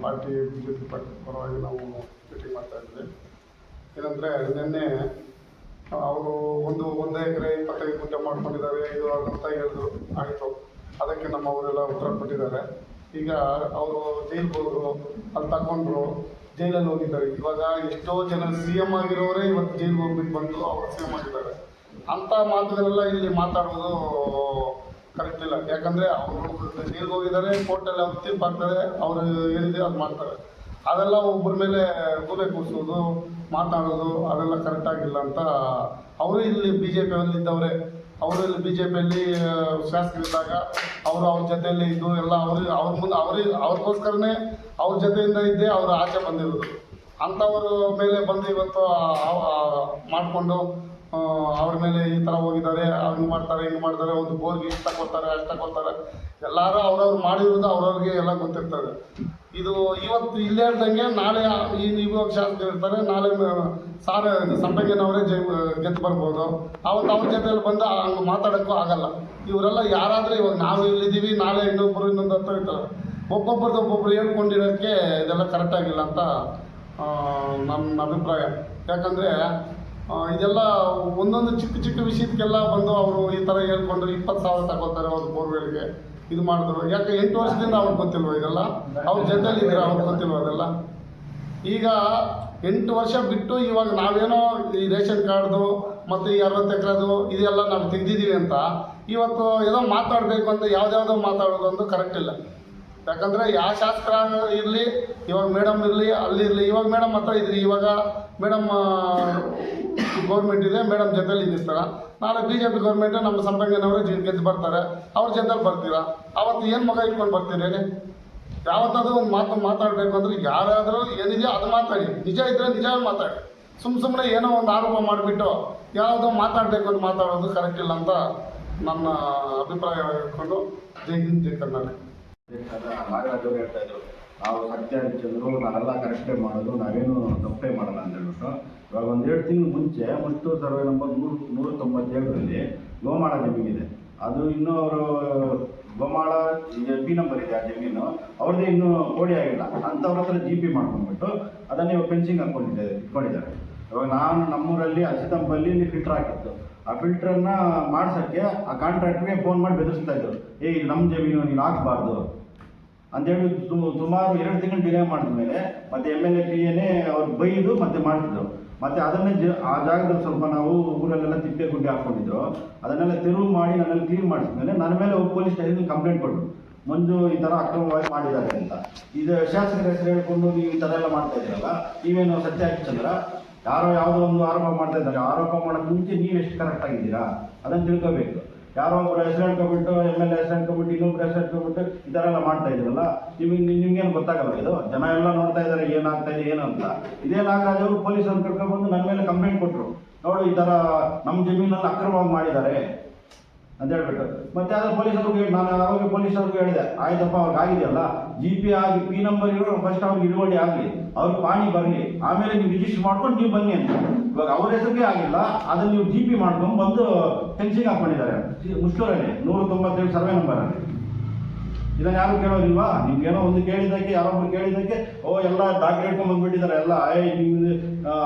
ಪಾರ್ಟಿ BJP ಪಾರ್ಟಿ ಪರವಾಗಿ ನಾವು ಮೀಟಿಂಗ್ ಮಾಡ್ತಾ ಇದ್ವಿ. ಏನಂದರೆ ನಿನ್ನೆ ಅವರು ಒಂದು ಎಕರೆ 25 ಗುಂಟೆ ಮಾಡ್ಕೊಂಡಿದ್ದಾರೆ, ಇದು ಅಂತ ಹೇಳಿದ್ರು. ಆಯಿತು, ಅದಕ್ಕೆ ನಮ್ಮವರೆಲ್ಲ ಉತ್ತರ ಕೊಟ್ಟಿದ್ದಾರೆ. ಈಗ ಅವರು ಜೈಲಿಗೆ ಹೋದರು, ಅಲ್ಲಿ ತಗೊಂಡ್ರು, ಜೈಲಲ್ಲಿ ಹೋಗಿದ್ದಾರೆ. ಇವಾಗ ಎಷ್ಟೋ ಜನ CM ಆಗಿರೋರೇ ಇವತ್ತು ಜೈಲಿಗೆ ಹೋಗ್ಬಿಟ್ಟು ಬಂದು ಅವರು CM ಆಗಿದ್ದಾರೆ. ಅಂಥ ಮಾತುಗಳೆಲ್ಲ ಇಲ್ಲಿ ಮಾತಾಡೋದು ಕರೆಕ್ಟ್ ಇಲ್ಲ. ಯಾಕಂದರೆ ಅವರು ಜೈಲಿಗೆ ಹೋಗಿದ್ದಾರೆ, ಕೋರ್ಟಲ್ಲಿ ಅವ್ರು ತೀರ್ಪು ಹಾಕ್ತಾರೆ, ಅವರು ಹೇಳಿದೆ ಅದು ಮಾಡ್ತಾರೆ. ಅದೆಲ್ಲ ಒಬ್ಬರ ಮೇಲೆ ಗೂಬೆ ಕೂರಿಸೋದು, ಮಾತನಾಡೋದು ಅದೆಲ್ಲ ಕರೆಕ್ಟಾಗಿಲ್ಲ ಅಂತ ಅವರು ಇಲ್ಲಿ BJPಯಲ್ಲಿ ಇದ್ದವರೇ. ಅವರು ಇಲ್ಲಿ BJPಯಲ್ಲಿ ಶಾಸಕರಿದ್ದಾಗ ಅವರು ಅವ್ರ ಜೊತೆಯಲ್ಲಿ ಇದ್ದು ಎಲ್ಲ ಅವ್ರ ಮುಂದೆ ಅವ್ರಿಗೋಸ್ಕರನೇ ಅವ್ರ ಜೊತೆಯಿಂದ ಇದ್ದೇ ಅವರು ಆಚೆ ಬಂದಿರೋದು. ಅಂಥವ್ರ ಮೇಲೆ ಬಂದು ಇವತ್ತು ಮಾಡಿಕೊಂಡು ಅವ್ರ ಮೇಲೆ ಈ ಥರ ಹೋಗಿದ್ದಾರೆ, ಹಂಗೆ ಮಾಡ್ತಾರೆ, ಹಿಂಗೆ ಮಾಡ್ತಾರೆ, ಒಂದು ಬೋರ್ಗೆ ಇಷ್ಟು ತಗೊಳ್ತಾರೆ, ಅಷ್ಟು ತಗೊಳ್ತಾರೆ. ಎಲ್ಲರೂ ಅವ್ರವ್ರು ಮಾಡಿರೋದು ಅವ್ರವ್ರಿಗೆ ಎಲ್ಲ ಗೊತ್ತಿರ್ತದೆ. ಇದು ಇವತ್ತು ಇಲ್ಲೇ ಹೇಳ್ದಂಗೆ ನಾಳೆ ಇವಾಗ ಶಾಸಕರು ಇರ್ತಾರೆ, ನಾಳೆ ಸಂಪಂಗಿನವರೇ ಗೆದ್ದು ಬರ್ಬೋದು. ಅವತ್ತು ಅವ್ರ ಜೊತೆಯಲ್ಲಿ ಬಂದು ಹಂಗೆ ಮಾತಾಡೋಕ್ಕೂ ಆಗಲ್ಲ. ಇವರೆಲ್ಲ ಯಾರಾದರೂ ಇವಾಗ ನಾವು ಇಲ್ಲಿದ್ದೀವಿ, ನಾಳೆ ಇನ್ನೊಂದು ಹತ್ರ ಇರ್ತಾರೆ. ಒಬ್ಬೊಬ್ಬರು ಹೇಳ್ಕೊಂಡಿರೋಕ್ಕೆ ಇದೆಲ್ಲ ಕರೆಕ್ಟಾಗಿಲ್ಲ ಅಂತ ನನ್ನ ಅಭಿಪ್ರಾಯ. ಯಾಕಂದರೆ ಇದೆಲ್ಲ ಒಂದೊಂದು ಚಿಕ್ಕ ವಿಷಯಕ್ಕೆಲ್ಲ ಬಂದು ಅವರು ಈ ಥರ ಹೇಳ್ಕೊಂಡು 20,000 ತಗೋತಾರೆ ಅವ್ರ ಬೋರ್ವೆಲ್ಗೆ. ಇದು ಮಾಡಿದ್ರು. ಯಾಕೆ 8 ವರ್ಷದಿಂದ ಅವ್ರಿಗೆ ಗೊತ್ತಿಲ್ವ ಇದೆಲ್ಲ? ಅವ್ರ ಜೊತೆಲಿ ಇದ್ರೆ ಅವ್ರಿಗೆ ಗೊತ್ತಿಲ್ವ ಅದೆಲ್ಲ? ಈಗ 8 ವರ್ಷ ಬಿಟ್ಟು ಇವಾಗ ನಾವೇನೋ ಈ ರೇಷನ್ ಕಾರ್ಡ್ದು ಮತ್ತು ಈ 60 ಎಕರೆದು ಇದೆಲ್ಲ ನಾವು ತೆಗೆದಿದ್ದೀವಿ ಅಂತ ಇವತ್ತು ಏನೋ ಮಾತಾಡಬೇಕು ಅಂತ ಯಾವುದ್ಯಾವುದೋ ಮಾತಾಡೋದು ಒಂದು ಕರೆಕ್ಟ್ ಇಲ್ಲ. ಯಾಕಂದರೆ ಯಾವ ಶಾಸಕರ ಇರಲಿ, ಇವಾಗ ಮೇಡಮ್ ಇರಲಿ, ಅಲ್ಲಿರಲಿ. ಇವಾಗ ಮೇಡಮ್ ಹತ್ರ ಇದ್ರಿ, ಇವಾಗ ಮೇಡಮ್ ಗೌರ್ಮೆಂಟ್ ಇದೆ, ಮೇಡಮ್ ಜೊತೆಲಿ ಇದ್ದಿರ್ತಾರ. ನಾಳೆ BJP ಗೌರ್ಮೆಂಟ್ ನಮ್ಮ ಸಂಪಂಗಿನವರು ಗೆದ್ದು ಬರ್ತಾರೆ, ಅವ್ರ ಜೊತೆಲಿ ಬರ್ತೀರಾ. ಅವತ್ತು ಏನು ಮಗ ಇಟ್ಕೊಂಡು ಬರ್ತೀರಿ? ಯಾವತ್ತಾದ್ರೂ ಒಂದು ಮಾತಾಡಬೇಕು ಅಂದರೆ ಯಾರಾದರೂ ಏನಿದೆಯೋ ಅದು ಮಾತಾಡಿ, ನಿಜ ಇದ್ದರೆ ನಿಜ ಮಾತಾಡಿ. ಸುಮ್ಮನೆ ಏನೋ ಒಂದು ಆರೋಪ ಮಾಡಿಬಿಟ್ಟು ಯಾವುದೋ ಮಾತಾಡಬೇಕು ಅಂತ ಮಾತಾಡೋದು ಕರೆಕ್ಟ್ ಇಲ್ಲ ಅಂತ ನನ್ನ ಅಭಿಪ್ರಾಯ ಹೇಳ್ಕೊಂಡು ಜೈ ಹಿಂದ್ ಜೈ ಕರ್ನಾಟಕ. ನಾಗರಾಜ್ ಅವರು ಹೇಳ್ತಾ ಇದ್ರು, ನಾವು ಸತ್ಯ ಹರಿಶ್ಚಂದ್ರು ನಾವೆಲ್ಲ ಕರೆಕ್ಟೇ ಮಾಡೋದು, ನಾವೇನು ತಪ್ಪೇ ಮಾಡಲ್ಲ ಅಂತ ಹೇಳ್ಬಿಟ್ಟು. ಇವಾಗ 1-2 ತಿಂಗಳು ಮುಂಚೆ ಮೈಸೂರು ಸರ್ವೆ ನಂಬರ್ 197ರಲ್ಲಿ ಗೋಮಾಳ ಜಮೀನಿದೆ. ಅದು ಇನ್ನೂ ಅವರು ಗೋಮಾಳ B ನಂಬರ್ ಇದೆ ಆ ಜಮೀನು, ಅವ್ರದ್ದೇ ಇನ್ನೂ ಕೋಡಿ ಆಗಿಲ್ಲ. ಅಂಥವ್ರ ಹತ್ರ GP ಮಾಡ್ಕೊಂಡ್ಬಿಟ್ಟು ಅದನ್ನು ಇವಾಗ ಫೆನ್ಸಿಂಗ್ ಇಟ್ಕೊಂಡಿದ್ದಾರೆ. ಇವಾಗ ನಾನು ನಮ್ಮೂರಲ್ಲಿ ಅಸಿತಂಪಲ್ಲಿ ಫಿಲ್ಟರ್ ಹಾಕಿತ್ತು. ಆ ಫಿಲ್ಟ್ರನ್ನು ಮಾಡ್ಸೋಕ್ಕೆ ಆ ಕಾಂಟ್ರಾಕ್ಟ್ಗೆ ಫೋನ್ ಮಾಡಿ ಬೆದರಿಸ್ತಾ ಇದ್ರು, ಇದು ನಮ್ಮ ಜಮೀನು, ನೀನು ಹಾಕಬಾರ್ದು ಅಂತೇಳಿ ಸುಮಾರು 2 ತಿಂಗಳು ಡಿಲೇ ಮಾಡಿದ್ಮೇಲೆ ಮತ್ತೆ MLA PAನೇ ಅವ್ರು ಬೈದು ಮತ್ತೆ ಮಾಡ್ತಿದ್ರು. ಮತ್ತು ಅದನ್ನೇ ಆ ಜಾಗದಲ್ಲಿ ಸ್ವಲ್ಪ ನಾವು ಊರಲ್ಲೆಲ್ಲ ತಿಪ್ಪೆ ಗುಡ್ಡೆ ಹಾಕ್ಕೊಂಡಿದ್ರು, ಅದನ್ನೆಲ್ಲ ತೆರವು ಮಾಡಿ ನನ್ನೆಲ್ಲ ಕ್ಲೀನ್ ಮಾಡಿಸಿದ್ಮೇಲೆ ನನ್ನ ಮೇಲೆ ಪೊಲೀಸ್ ಸ್ಟೇಷನ್ಗೆ ಕಂಪ್ಲೇಂಟ್ ಕೊಟ್ಟರು, ಮಂಜು ಈ ಥರ ಅಕ್ರಮವಾಗಿ ಮಾಡಿದ್ದಾರೆ ಅಂತ. ಇದು ಶಾಸಕರ ಹೆಸರು ಹೇಳ್ಕೊಂಡು ನೀವು ಈ ಥರ ಎಲ್ಲ ಮಾಡ್ತಾ ಇದ್ದೀರಲ್ಲ, ನೀವೇನು ಸತ್ಯ ಹರಿಶ್ಚಂದ್ರ ಯಾರೋ ಯಾವುದೋ ಒಂದು ಆರೋಪ ಮಾಡ್ತಾ ಇದ್ದಾರೆ. ಆರೋಪ ಮಾಡೋಕ್ಕೆ ಮುಂಚೆ ನೀವು ಎಷ್ಟು ಕರೆಕ್ಟ್ ಆಗಿದ್ದೀರಾ ಅದನ್ನು ತಿಳ್ಕೋಬೇಕು. ಯಾರೋ ಒಬ್ಬರು ಹೆಸರು ಹೇಳ್ಕೊಬಿಟ್ಟು MLA ಹೆಸರು ಹೇಳ್ಕೊಬಿಟ್ಟು ಇನ್ನೊಬ್ರು ಹೆಸರು ಹೇಳ್ಕೊಬಿಟ್ಟು ಈ ಥರ ಎಲ್ಲ ಮಾಡ್ತಾ ಇದ್ರಲ್ಲ, ನಿಮ್ಗೇನು ಗೊತ್ತಾಗಲ್ಲ. ಇದು ಜನ ಎಲ್ಲ ನೋಡ್ತಾ ಇದ್ದಾರೆ ಏನಾಗ್ತಾ ಇದೆ ಏನು ಅಂತ. ಇದೇ ನಾಗರಾಜ್ ಅವರು ಪೊಲೀಸರು ಕರ್ಕೊಂಡ್ಬಂದು ನನ್ನ ಮೇಲೆ ಕಂಪ್ಲೇಂಟ್ ಕೊಟ್ಟರು, ನೋಡು ಈ ಥರ ನಮ್ಮ ಜಮೀನಲ್ಲಿ ಅಕ್ರಮವಾಗಿ ಮಾಡಿದ್ದಾರೆ ಅಂತ ಹೇಳ್ಬಿಟ್ಟು. ಮತ್ತೆ ಅದ್ರ ಪೊಲೀಸವ್ರಿಗೆ ನಾನು ಅವಾಗ ಪೊಲೀಸವ್ರಿಗೆ ಹೇಳಿದೆ, ಆಯ್ತಪ್ಪ ಅವ್ರಿಗೆ ಆಗಿದೆಯಲ್ಲ GP ಆಗಿ P ನಂಬರ್ ಇರೋ ಫಸ್ಟ್ ಅವ್ರಿಗೆ ಇಳುವಳಿ ಆಗಲಿ, ಅವ್ರಿಗೆ ಪಾಣಿ ಬರಲಿ, ಆಮೇಲೆ ನೀವು ರಿಜಿಸ್ಟರ್ ಮಾಡ್ಕೊಂಡು ನೀವು ಬನ್ನಿ ಅಂತ. ಇವಾಗ ಅವ್ರ ಹೆಸರಿಗೆ ಆಗಿಲ್ಲ, ಅದನ್ನು ನೀವು GP ಮಾಡ್ಕೊಂಡು ಬಂದು ಫೆನ್ಸಿಂಗ್ ಹಾಕ್ಕೊಂಡಿದ್ದಾರೆ ಮುಸ್ಟೂರಲ್ಲಿ 197 ಸರ್ವೆ ನಂಬರಲ್ಲಿ. ಇದನ್ನು ಯಾರು ಕೇಳೋದಿಲ್ವಾ? ನಿಮ್ಗೇನೋ ಒಂದು ಕೇಳಿದ್ದಕ್ಕೆ, ಯಾರೊಬ್ರು ಕೇಳಿದ್ದಕ್ಕೆ ಎಲ್ಲ ಡಾಕ್ಟರ್ ಇಟ್ಕೊಂಡು ಬಂದ್ಬಿಟ್ಟಿದ್ದಾರೆ ಎಲ್ಲ. ನಿಮ್ದು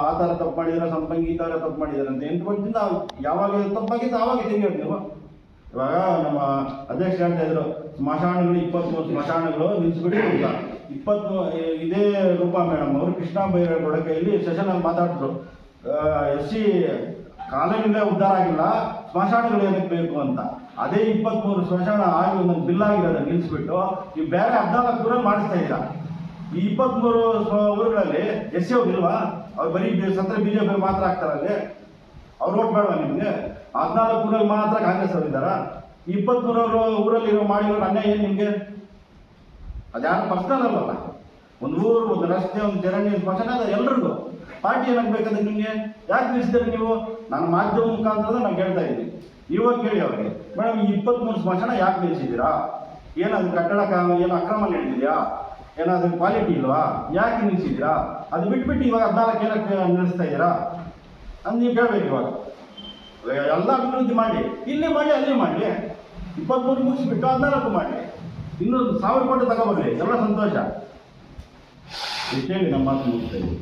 ಆ ಥರ ತಪ್ಪು ಮಾಡಿದ್ದಾರೆ, ಸಂಪಂಗಿ ಈ ಥರ ತಪ್ಪು ಮಾಡಿದ್ದಾರೆ ಅಂತ 8 ವರ್ಷದಿಂದ ಯಾವಾಗ ತಪ್ಪಾಗಿತ್ತು ಆವಾಗ ತೆಗಿಯೋದು ನೀವು. ಇವಾಗ ನಮ್ಮ ಅಧ್ಯಕ್ಷ ಹೇಳ್ತಾ ಇದ್ರು, ಸ್ಮಶಾನಗಳು 23 ಸ್ಮಶಾನಗಳು ನಿಲ್ಲಿಸ್ಬಿಟ್ಟು ಅಂತ. 23 ಇದೇ ರೂಪಾ ಮೇಡಮ್ ಅವರು ಕೃಷ್ಣ ಬೈರೇಗೌಡ ಕೈಯಲ್ಲಿ ಸೆಷನಲ್ಲಿ ಮಾತಾಡಿದ್ರು, SC ಕಾಲೋನಿಗಳೇ ಉದ್ಧಾರ ಆಗಿಲ್ಲ, ಸ್ಮಶಾನಗಳು ಏನಕ್ಕೆ ಬೇಕು ಅಂತ. ಅದೇ 23 ಸ್ಮಶಾನ ಆಗಿ ಒಂದೊಂದು ಬಿಲ್ ಆಗಿರೋದು ನಿಲ್ಲಿಸ್ಬಿಟ್ಟು ನೀವು ಬೇರೆ 14 ಊರಲ್ಲಿ ಮಾಡಿಸ್ತಾ ಇದ್ದೀರಾ. ಈ 23 ಊರುಗಳಲ್ಲಿ SC ಹೋಗಿಲ್ವಾ? ಅವ್ರು ಬರೀ ಸತ್ರ BJP ಮಾತ್ರ ಆಗ್ತಾರಲ್ಲಿ, ಅವ್ರು ಓಟ್ ಬೇಡವಾ ನಿಮಗೆ? 14 ಊರಲ್ಲಿ ಮಾತ್ರ ಕಾಂಗ್ರೆಸ್ ಅವರು ಇದ್ದಾರಾ? 23 ಊರಲ್ಲಿ ಮಾಡಿರೋರು ಅನ್ಯಾಯ ಏನು ನಿಮಗೆ? ಅದ್ಯಾರು ಪರ್ಸನಲ್ ಅಲ್ಲಲ್ಲ, ಒಂದು ಊರು, ಒಂದು ರಸ್ತೆ, ಒಂದು ಚರಂಡಿ, ಒಂದು ಸ್ಮಶಾನ, ಅದು ಎಲ್ರಿಗೂ. ಪಾರ್ಟಿ ಏನಾಗಬೇಕಾದ್ರೆ ನಿಮಗೆ ಯಾಕೆ ನಿಲ್ಲಿಸಿದ್ರೆ ನೀವು? ನಾನು ಮಾಧ್ಯಮ ಮುಖಾಂತರ ನಾನು ಕೇಳ್ತಾ ಇದ್ದೀನಿ, ಇವಾಗ ಕೇಳಿ ಅವ್ರಿಗೆ, ಮೇಡಮ್ ಈ 23 ಸ್ಮಶಾನ ಯಾಕೆ ನಿಲ್ಲಿಸಿದ್ದೀರಾ? ಏನಾದ್ರು ಕಟ್ಟಡ ಏನು ಅಕ್ರಮ ನಡೆದಿದೆಯಾ? ಏನಾದರೂ ಕ್ವಾಲಿಟಿ ಇಲ್ವಾ? ಯಾಕೆ ನಿಲ್ಲಿಸಿದ್ದೀರಾ? ಅದು ಬಿಟ್ಬಿಟ್ಟು ಇವಾಗ 14 ಏನಕ್ಕೆ ನಿಲ್ಲಿಸ್ತಾ ಇದ್ದೀರಾ ಅಂತ ನೀವು ಕೇಳಬೇಕು. ಇವಾಗ ಎಲ್ಲ ಅಭಿವೃದ್ಧಿ ಮಾಡಿ, ಇಲ್ಲಿ ಮಾಡಿ, ಅಲ್ಲಿ ಮಾಡಿ, 23 ಮುಗಿಸ್ಬಿಟ್ಟು 14 ಮಾಡಿ, ಇನ್ನೂ 1000 ಕೋಟಿ ತಗೊಬರ್ಲಿ, ಎಲ್ಲ ಸಂತೋಷ. ಇಷ್ಟೇಳಿ ನಮ್ಮ ಮಾತು ಮುಗಿಸ್ತಾ ಇದ್ದೀವಿ.